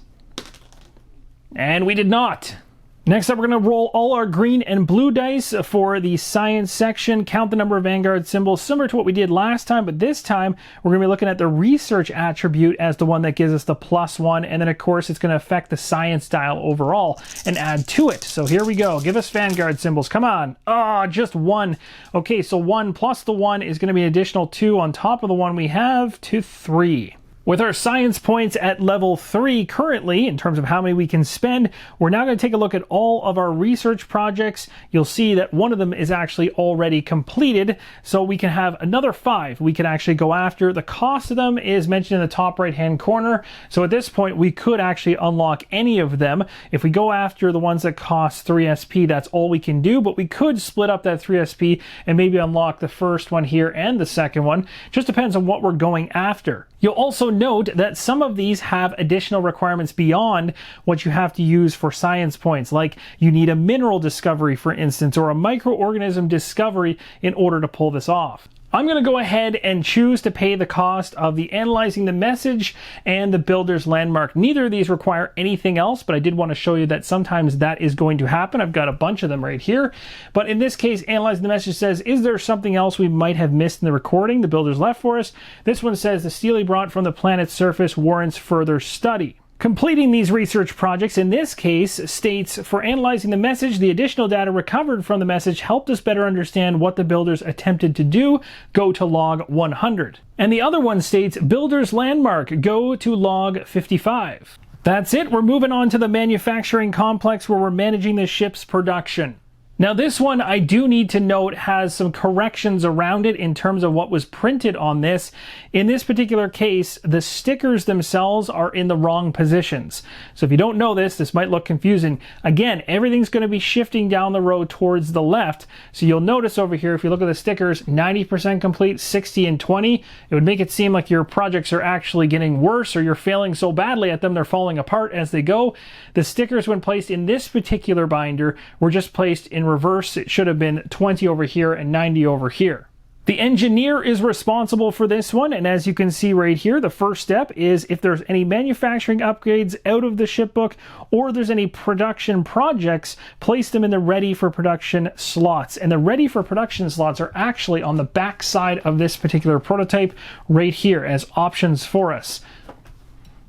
And we did not. Next up, we're going to roll all our green and blue dice for the science section, count the number of Vanguard symbols, similar to what we did last time, but this time we're going to be looking at the research attribute as the one that gives us the +1, and then of course it's going to affect the science dial overall and add to it. So here we go. Give us Vanguard symbols. Come on. Oh, just 1. Okay, so 1 plus the 1 is going to be an additional 2 on top of the 1 we have to 3. With our science points at level 3 currently, in terms of how many we can spend, we're now going to take a look at all of our research projects. You'll see that one of them is actually already completed, so we can have another 5 we can actually go after. The cost of them is mentioned in the top right-hand corner, so at this point we could actually unlock any of them. If we go after the ones that cost 3 SP, that's all we can do, but we could split up that 3 SP and maybe unlock the first one here and the second one. Just depends on what we're going after. You'll also note that some of these have additional requirements beyond what you have to use for science points, like you need a mineral discovery, for instance, or a microorganism discovery in order to pull this off. I'm going to go ahead and choose to pay the cost of the analyzing the message and the builder's landmark. Neither of these require anything else, but I did want to show you that sometimes that is going to happen. I've got a bunch of them right here. But in this case, analyzing the message says, is there something else we might have missed in the recording the builder's left for us? This one says, the steel he brought from the planet's surface warrants further study. Completing these research projects, in this case, states, for analyzing the message, the additional data recovered from the message helped us better understand what the builders attempted to do. Go to log 100. And the other one states, builder's landmark, go to log 55. That's it. We're moving on to the manufacturing complex where we're managing the ship's production. Now this one, I do need to note, has some corrections around it in terms of what was printed on this. In this particular case, the stickers themselves are in the wrong positions. So if you don't know this, this might look confusing. Again, everything's going to be shifting down the road towards the left. So you'll notice over here, if you look at the stickers, 90% complete, 60 and 20. It would make it seem like your projects are actually getting worse or you're failing so badly at them, they're falling apart as they go. The stickers, when placed in this particular binder, were just placed in reverse. It should have been 20 over here and 90 over here. The engineer is responsible for this one, and as you can see right here, the first step is if there's any manufacturing upgrades out of the shipbook or there's any production projects, place them in the ready for production slots. And the ready for production slots are actually on the back side of this particular prototype right here as options for us.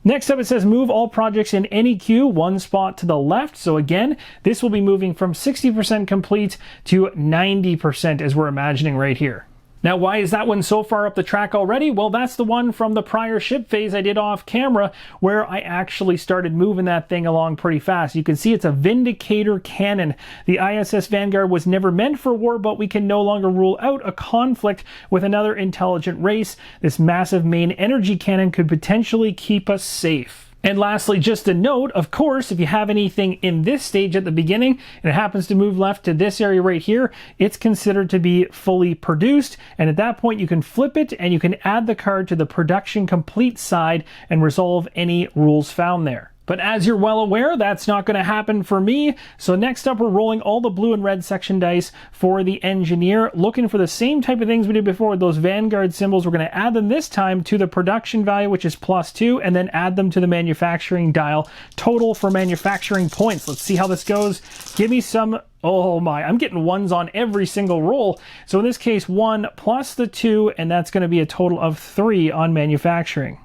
Next up, it says move all projects in any queue one spot to the left. So again, this will be moving from 60% complete to 90% as we're imagining right here. Now, why is that one so far up the track already? Well, that's the one from the prior ship phase I did off camera where I actually started moving that thing along pretty fast. You can see it's a Vindicator cannon. The ISS Vanguard was never meant for war, but we can no longer rule out a conflict with another intelligent race. This massive main energy cannon could potentially keep us safe. And lastly, just a note, of course, if you have anything in this stage at the beginning and it happens to move left to this area right here, it's considered to be fully produced. And at that point, you can flip it and you can add the card to the production complete side and resolve any rules found there. But as you're well aware, that's not going to happen for me. So next up, we're rolling all the blue and red section dice for the engineer, looking for the same type of things we did before with those Vanguard symbols. We're going to add them this time to the production value, which is +2, and then add them to the manufacturing dial. Total for manufacturing points. Let's see how this goes. Give me some... Oh my, I'm getting ones on every single roll. So in this case, 1 plus the 2, and that's going to be a total of 3 on manufacturing.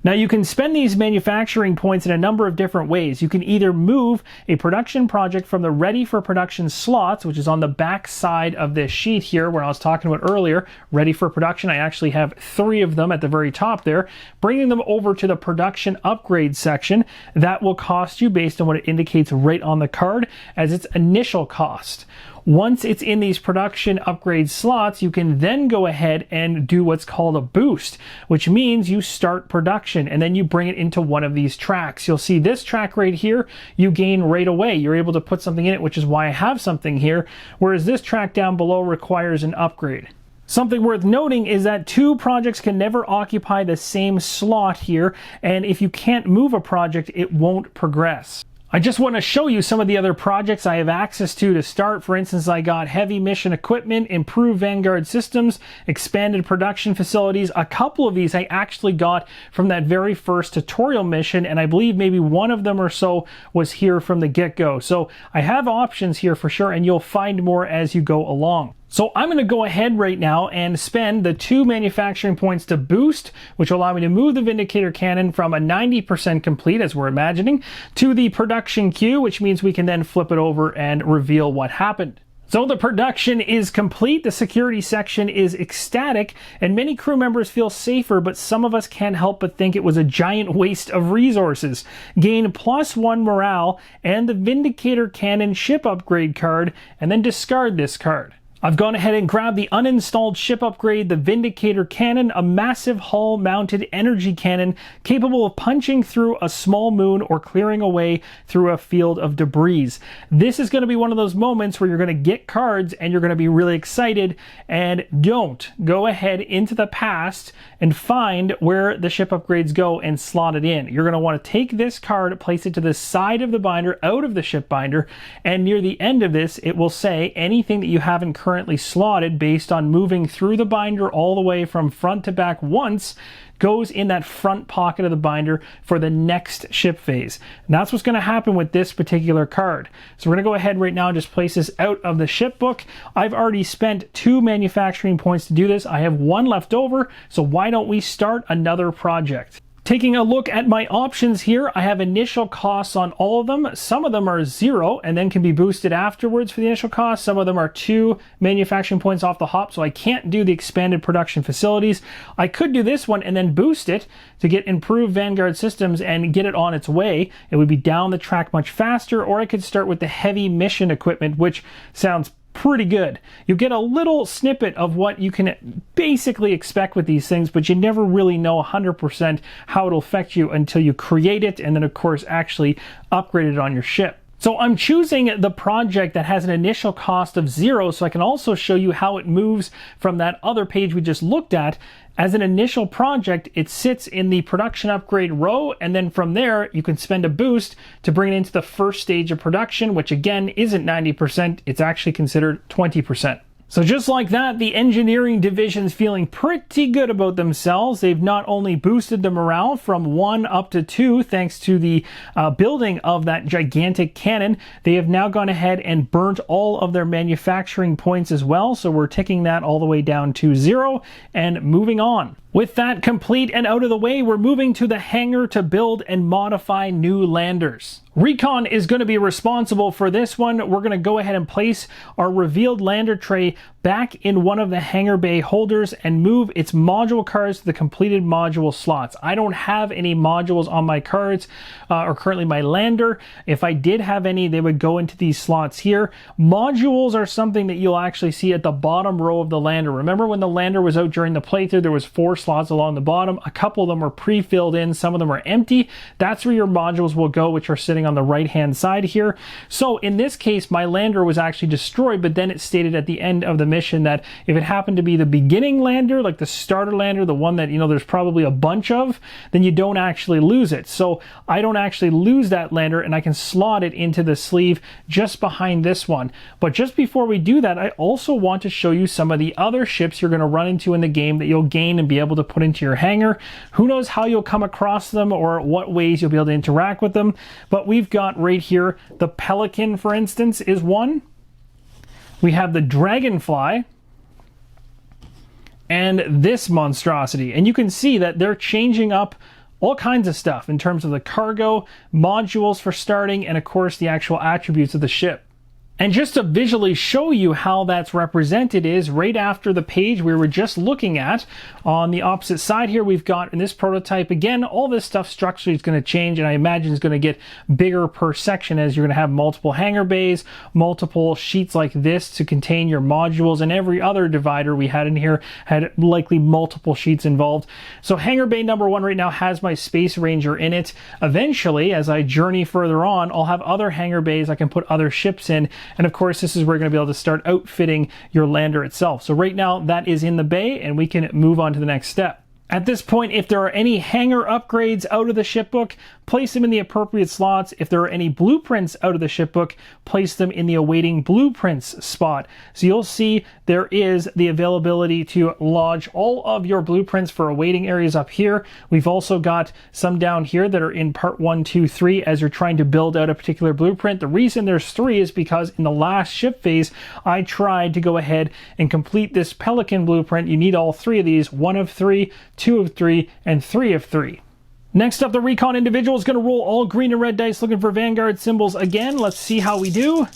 Now you can spend these manufacturing points in a number of different ways. You can either move a production project from the ready for production slots, which is on the back side of this sheet here where I was talking about earlier, ready for production. I actually have 3 of them at the very top there, bringing them over to the production upgrade section. That will cost you based on what it indicates right on the card as its initial cost. Once it's in these production upgrade slots, you can then go ahead and do what's called a boost, which means you start production and then you bring it into one of these tracks. You'll see this track right here, you gain right away. You're able to put something in it, which is why I have something here, whereas this track down below requires an upgrade. Something worth noting is that 2 projects can never occupy the same slot here, and if you can't move a project, it won't progress. I just want to show you some of the other projects I have access to start. For instance, I got heavy mission equipment, improved Vanguard systems, expanded production facilities. A couple of these I actually got from that very first tutorial mission, and I believe maybe one of them or so was here from the get-go. So I have options here for sure, and you'll find more as you go along. So I'm going to go ahead right now and spend the 2 manufacturing points to boost, which will allow me to move the Vindicator cannon from a 90% complete, as we're imagining, to the production queue, which means we can then flip it over and reveal what happened. So the production is complete, the security section is ecstatic, and many crew members feel safer, but some of us can't help but think it was a giant waste of resources. Gain +1 morale and the Vindicator cannon ship upgrade card, and then discard this card. I've gone ahead and grabbed the uninstalled ship upgrade, the Vindicator cannon, a massive hull-mounted energy cannon capable of punching through a small moon or clearing away through a field of debris. This is going to be one of those moments where you're going to get cards and you're going to be really excited, and don't go ahead into the past and find where the ship upgrades go and slot it in. You're going to want to take this card, place it to the side of the binder, out of the ship binder, and near the end of this, it will say anything that you haven't currently slotted based on moving through the binder all the way from front to back once goes in that front pocket of the binder for the next ship phase. And that's what's going to happen with this particular card. So we're going to go ahead right now and just place this out of the ship book. I've already spent 2 manufacturing points to do this. I have 1 left over, so why don't we start another project? Taking a look at my options here, I have initial costs on all of them. Some of them are 0 and then can be boosted afterwards for the initial cost. Some of them are 2 manufacturing points off the hop, so I can't do the expanded production facilities. I could do this one and then boost it to get improved Vanguard systems and get it on its way. It would be down the track much faster, or I could start with the heavy mission equipment, which sounds pretty good. You get a little snippet of what you can basically expect with these things, but you never really know 100% how it'll affect you until you create it and then of course actually upgrade it on your ship. So I'm choosing the project that has an initial cost of 0 so I can also show you how it moves from that other page we just looked at. As an initial project, it sits in the production upgrade row, and then from there you can spend a boost to bring it into the first stage of production, which again isn't 90%, it's actually considered 20%. So just like that, the engineering division's feeling pretty good about themselves. They've not only boosted the morale from 1 up to 2 thanks to the building of that gigantic cannon, they have now gone ahead and burnt all of their manufacturing points as well. So we're ticking that all the way down to 0 and moving on. With that complete and out of the way, we're moving to the hangar to build and modify new landers. Recon is going to be responsible for this one. We're going to go ahead and place our revealed lander tray back in one of the hangar bay holders and move its module cards to the completed module slots. I don't have any modules on my cards or currently my lander. If I did have any, they would go into these slots here. Modules are something that you'll actually see at the bottom row of the lander. Remember when the lander was out during the playthrough, there was 4 slots along the bottom. A couple of them were pre-filled in, some of them are empty. That's where your modules will go, which are sitting on the right hand side here. So in this case, my lander was actually destroyed, but then it stated at the end of the mission that if it happened to be the beginning lander, like the starter lander, the one that, you know, there's probably a bunch of, then you don't actually lose it. So I don't actually lose that lander, and I can slot it into the sleeve just behind this one. But just before we do that, I also want to show you some of the other ships you're going to run into in the game that you'll gain and be able to put into your hangar. Who knows how you'll come across them or what ways you'll be able to interact with them, but we've got right here the Pelican, for instance, is one. We have the Dragonfly and this monstrosity, and you can see that they're changing up all kinds of stuff in terms of the cargo, modules for starting, and of course the actual attributes of the ship. And just to visually show you how that's represented is right after the page we were just looking at. On the opposite side here, we've got in this prototype, again, all this stuff structurally is going to change, and I imagine it's going to get bigger per section as you're going to have multiple hangar bays, multiple sheets like this to contain your modules, and every other divider we had in here had likely multiple sheets involved. So hangar bay number 1 right now has my Space Ranger in it. Eventually, as I journey further on, I'll have other hangar bays I can put other ships in. And of course, this is where you're going to be able to start outfitting your lander itself. So right now that is in the bay, and we can move on to the next step. At this point, if there are any hangar upgrades out of the shipbook, place them in the appropriate slots. If there are any blueprints out of the shipbook, place them in the awaiting blueprints spot. So you'll see there is the availability to lodge all of your blueprints for awaiting areas up here. We've also got some down here that are in part 1, 2, 3 as you're trying to build out a particular blueprint. The reason there's 3 is because in the last ship phase, I tried to go ahead and complete this Pelican blueprint. You need all 3 of these, 1 of 3, 2 of 3, and 3 of 3. Next up, the Recon individual is going to roll all green and red dice looking for Vanguard symbols again. Let's see how we do.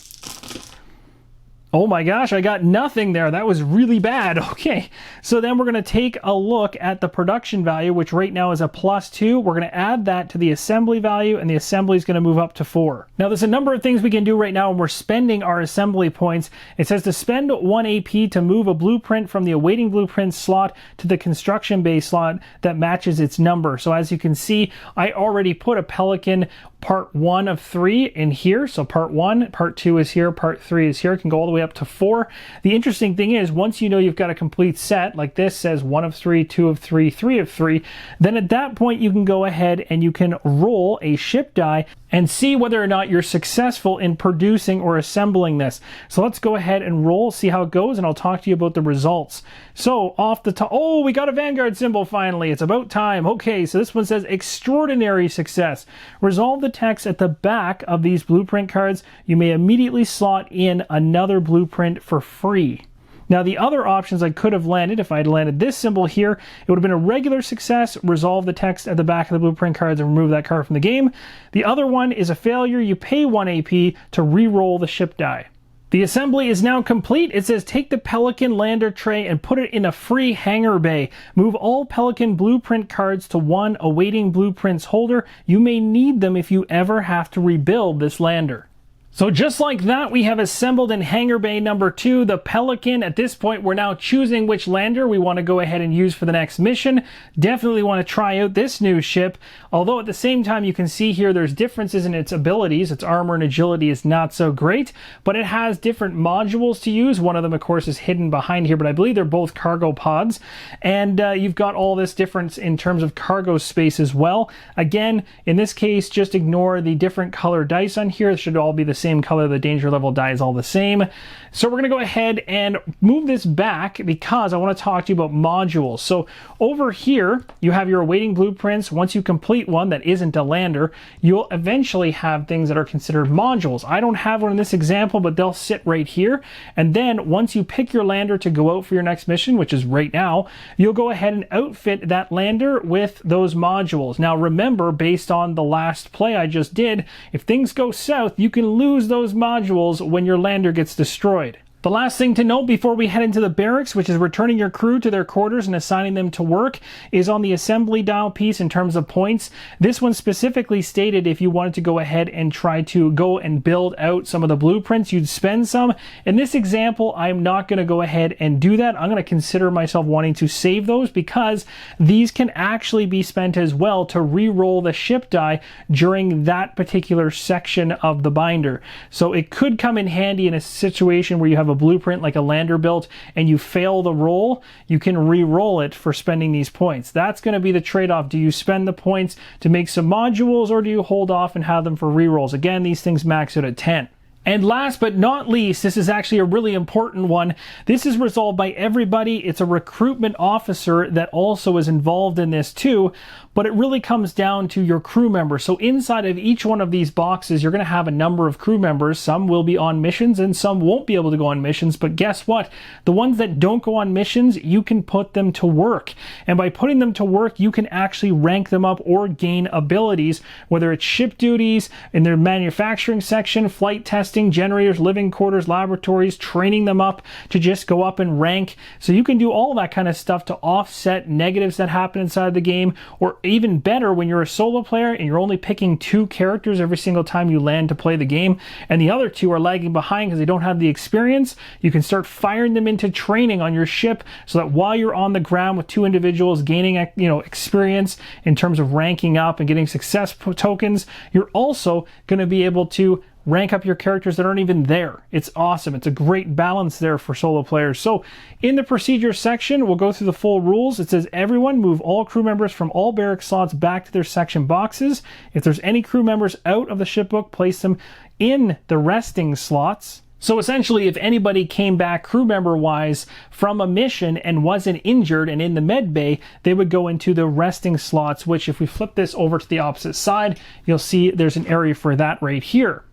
Oh my gosh, I got nothing there. That was really bad. Okay, so then we're going to take a look at the production value, which right now is a +2. We're going to add that to the assembly value, and the assembly is going to move up to 4. Now, there's a number of things we can do right now when we're spending our assembly points. It says to spend 1 AP to move a blueprint from the awaiting blueprint slot to the construction bay slot that matches its number. So as you can see, I already put a Pelican part 1 of 3 in here. So part 1, part 2 is here, part 3 is here. It can go all the way up to 4. The interesting thing is, once you know you've got a complete set, like this says 1 of 3, 2 of 3, 3 of 3, then at that point you can go ahead and you can roll a ship die and see whether or not you're successful in producing or assembling this. So let's go ahead and roll, see how it goes, and I'll talk to you about the results. So off the top, oh, we got a Vanguard symbol finally. It's about time. Okay, so this one says extraordinary success. Resolve the text at the back of these blueprint cards. You may immediately slot in another blueprint for free. Now, the other options I could have landed, if I had landed this symbol here, it would have been a regular success, resolve the text at the back of the blueprint cards and remove that card from the game. The other one is a failure. You pay 1 AP to re-roll the ship die. The assembly is now complete. It says take the Pelican lander tray and put it in a free hangar bay. Move all Pelican blueprint cards to 1 awaiting blueprints holder. You may need them if you ever have to rebuild this lander. So just like that, we have assembled in hangar bay number 2, the Pelican. At this point, we're now choosing which lander we want to go ahead and use for the next mission. Definitely want to try out this new ship, although at the same time, you can see here there's differences in its abilities. Its armor and agility is not so great, but it has different modules to use. One of them, of course, is hidden behind here, but I believe they're both cargo pods. And you've got all this difference in terms of cargo space as well. Again, in this case, just ignore the different color dice on here. It should all be the same same color. The danger level die is all the same. So we're going to go ahead and move this back because I want to talk to you about modules. So over here, you have your awaiting blueprints. Once you complete one that isn't a lander, you'll eventually have things that are considered modules. I don't have one in this example, but they'll sit right here. And then once you pick your lander to go out for your next mission, which is right now, you'll go ahead and outfit that lander with those modules. Now remember, based on the last play I just did, if things go south, you can lose those modules when your lander gets destroyed. The last thing to note before we head into the barracks, which is returning your crew to their quarters and assigning them to work, is on the assembly dial piece in terms of points. This one specifically stated if you wanted to go ahead and try to go and build out some of the blueprints, you'd spend some. In this example, I'm not going to go ahead and do that. I'm going to consider myself wanting to save those because these can actually be spent as well to re-roll the ship die during that particular section of the binder. So it could come in handy in a situation where you have a blueprint like a lander built and you fail the roll, you can re-roll it for spending these points. That's going to be the trade-off. Do you spend the points to make some modules or do you hold off and have them for re-rolls? Again, these things max out at 10. And last but not least, this is actually a really important one. This is resolved by everybody. It's a recruitment officer that also is involved in this too, but it really comes down to your crew members. So inside of each one of these boxes, you're going to have a number of crew members. Some will be on missions and some won't be able to go on missions, but guess what? The ones that don't go on missions, you can put them to work. And by putting them to work, you can actually rank them up or gain abilities, whether it's ship duties, in their manufacturing section, flight testing, generators, living quarters, laboratories, training them up to just go up and rank. So you can do all that kind of stuff to offset negatives that happen inside the game, or even better when you're a solo player and you're only picking 2 characters every single time you land to play the game, and the other 2 are lagging behind because they don't have the experience. You can start firing them into training on your ship so that while you're on the ground with 2 individuals gaining, experience in terms of ranking up and getting success tokens, you're also going to be able to rank up your characters that aren't even there. It's awesome. It's a great balance there for solo players. So in the procedure section, we'll go through the full rules. It says everyone move all crew members from all barrack slots back to their section boxes. If there's any crew members out of the shipbook, place them in the resting slots. So essentially, if anybody came back crew member wise from a mission and wasn't injured and in the med bay, they would go into the resting slots, which if we flip this over to the opposite side, you'll see there's an area for that right here.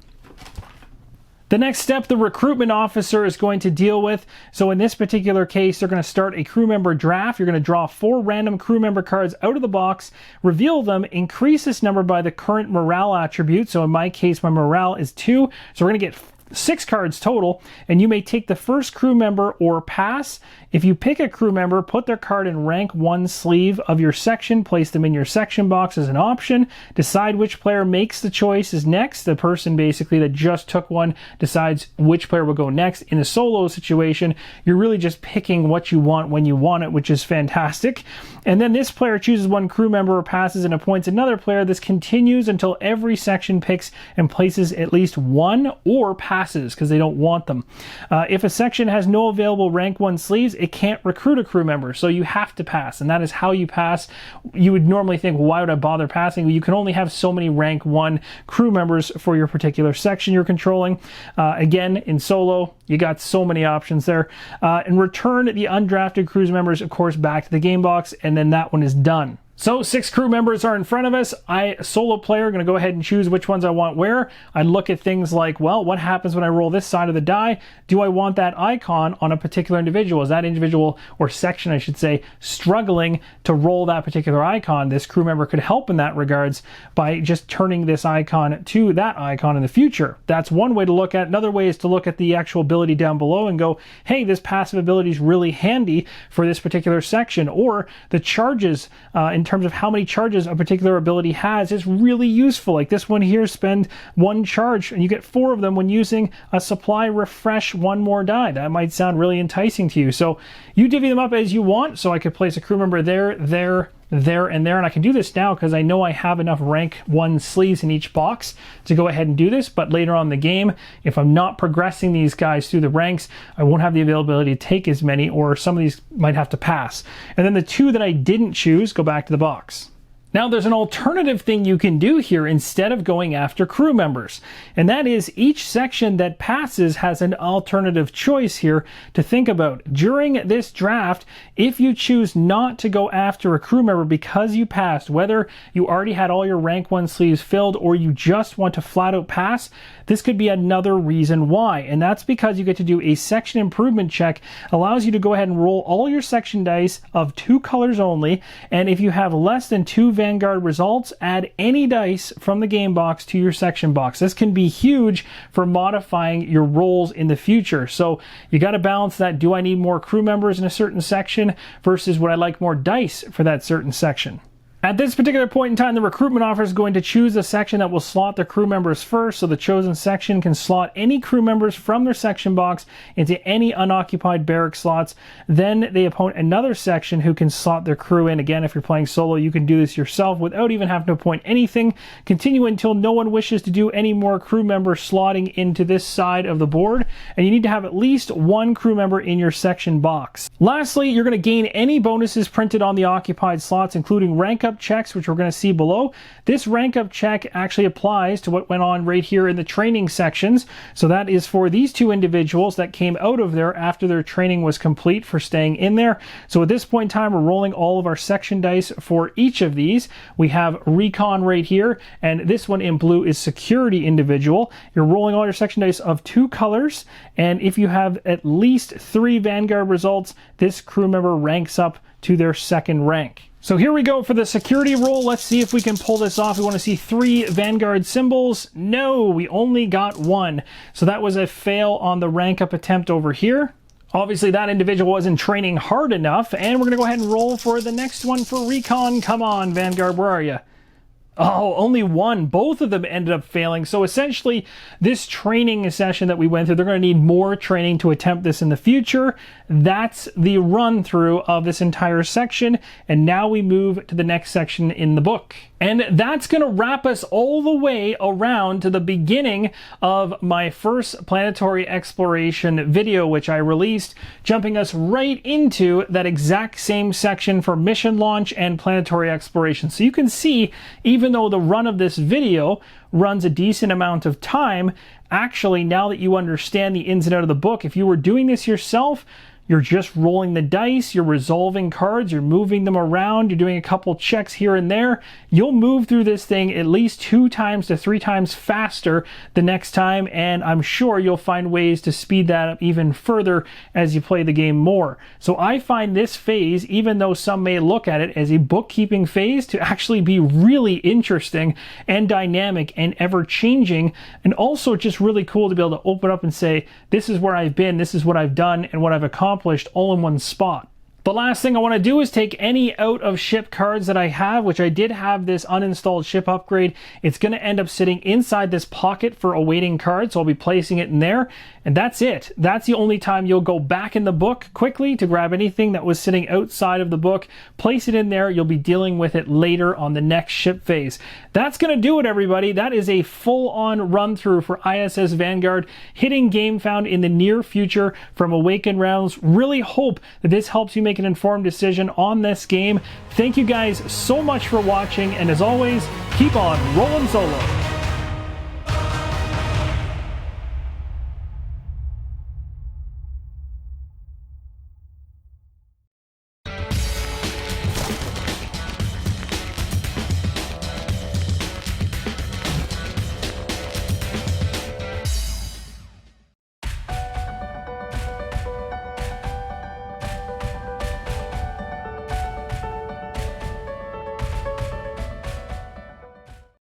The next step the recruitment officer is going to deal with. So in this particular case, they're going to start a crew member draft. You're going to draw 4 random crew member cards out of the box, reveal them, increase this number by the current morale attribute. So in my case, my morale is 2. So we're going to get 6 cards total, and you may take the first crew member or pass. If you pick a crew member, put their card in rank 1 sleeve of your section, place them in your section box as an option, decide which player makes the choices next. The person basically that just took one decides which player will go next. In a solo situation, you're really just picking what you want when you want it, which is fantastic. And then this player chooses 1 crew member or passes and appoints another player. This continues until every section picks and places at least 1 or passes because they don't want them. If a section has no available rank 1 sleeves, it can't recruit a crew member, so you have to pass, and that is how you pass. You would normally think, well, why would I bother passing? Well, you can only have so many rank 1 crew members for your particular section you're controlling. Again, in solo, you got so many options there. And return the undrafted crew members, of course, back to the game box, and then that one is done. So 6 crew members are in front of us. I, solo player, going to go ahead and choose which ones I want where. I look at things like, well, what happens when I roll this side of the die? Do I want that icon on a particular individual? Is that individual, or section I should say, struggling to roll that particular icon? This crew member could help in that regards by just turning this icon to that icon in the future. That's one way to look at it. Another way is to look at the actual ability down below and go, hey, this passive ability is really handy for this particular section. Or the charges in terms of how many charges a particular ability has is really useful. Like this one here, spend 1 charge and you get 4 of them when using a supply refresh 1 more die. That might sound really enticing to you. So you divvy them up as you want. So I could place a crew member there, there, there, and there. And I can do this now because I know I have enough rank 1 sleeves in each box to go ahead and do this. But later on in the game, if I'm not progressing these guys through the ranks, I won't have the availability to take as many, or some of these might have to pass. And then the 2 that I didn't choose go back to the box. Now there's an alternative thing you can do here instead of going after crew members, and that is each section that passes has an alternative choice here to think about. During this draft, if you choose not to go after a crew member because you passed, whether you already had all your rank 1 sleeves filled or you just want to flat out pass, this could be another reason why, and that's because you get to do a section improvement check. Allows you to go ahead and roll all your section dice of 2 colors only, and if you have less than 2 Vanguard results, add any dice from the game box to your section box. This can be huge for modifying your rolls in the future. So you got to balance that. Do I need more crew members in a certain section versus would I like more dice for that certain section? At this particular point in time, the recruitment officer is going to choose a section that will slot the crew members first, so the chosen section can slot any crew members from their section box into any unoccupied barrack slots. Then they appoint another section who can slot their crew in. Again, if you're playing solo, you can do this yourself without even having to appoint anything. Continue until no one wishes to do any more crew member slotting into this side of the board, and you need to have at least 1 crew member in your section box. Lastly, you're going to gain any bonuses printed on the occupied slots, including rank up checks, which we're going to see below. This rank up check actually applies to what went on right here in the training sections. So that is for these 2 individuals that came out of there after their training was complete for staying in there. So at this point in time, we're rolling all of our section dice for each of these. We have recon right here, and this one in blue is security individual. You're rolling all your section dice of 2 colors, and if you have at least 3 Vanguard results, this crew member ranks up to their 2nd rank. So here we go for the security roll. Let's see if we can pull this off. We want to see 3 Vanguard symbols. No, we only got 1. So that was a fail on the rank up attempt over here. Obviously that individual wasn't training hard enough, and we're going to go ahead and roll for the next one for recon. Come on, Vanguard, where are you? Oh, only 1. Both of them ended up failing. So essentially, this training session that we went through, they're going to need more training to attempt this in the future. That's the run through of this entire section. And now we move to the next section in the book. And that's going to wrap us all the way around to the beginning of my first planetary exploration video, which I released, jumping us right into that exact same section for mission launch and planetary exploration. So you can see, even though the run of this video runs a decent amount of time, actually, now that you understand the ins and outs of the book, if you were doing this yourself, you're just rolling the dice, you're resolving cards, you're moving them around, you're doing a couple checks here and there. You'll move through this thing at least 2 times to 3 times faster the next time, and I'm sure you'll find ways to speed that up even further as you play the game more. So I find this phase, even though some may look at it as a bookkeeping phase, to actually be really interesting and dynamic and ever-changing, and also just really cool to be able to open up and say, this is where I've been, this is what I've done, and what I've accomplished all in one spot. The last thing I want to do is take any out of ship cards that I have, which I did have this uninstalled ship upgrade. It's going to end up sitting inside this pocket for awaiting cards, so I'll be placing it in there. And that's it. That's the only time you'll go back in the book quickly to grab anything that was sitting outside of the book. Place it in there. You'll be dealing with it later on the next ship phase. That's going to do it, everybody. That is a full-on run-through for ISS Vanguard, hitting GameFound in the near future from Awaken Realms. Really hope that this helps you make an informed decision on this game. Thank you guys so much for watching, and as always, keep on rolling solo.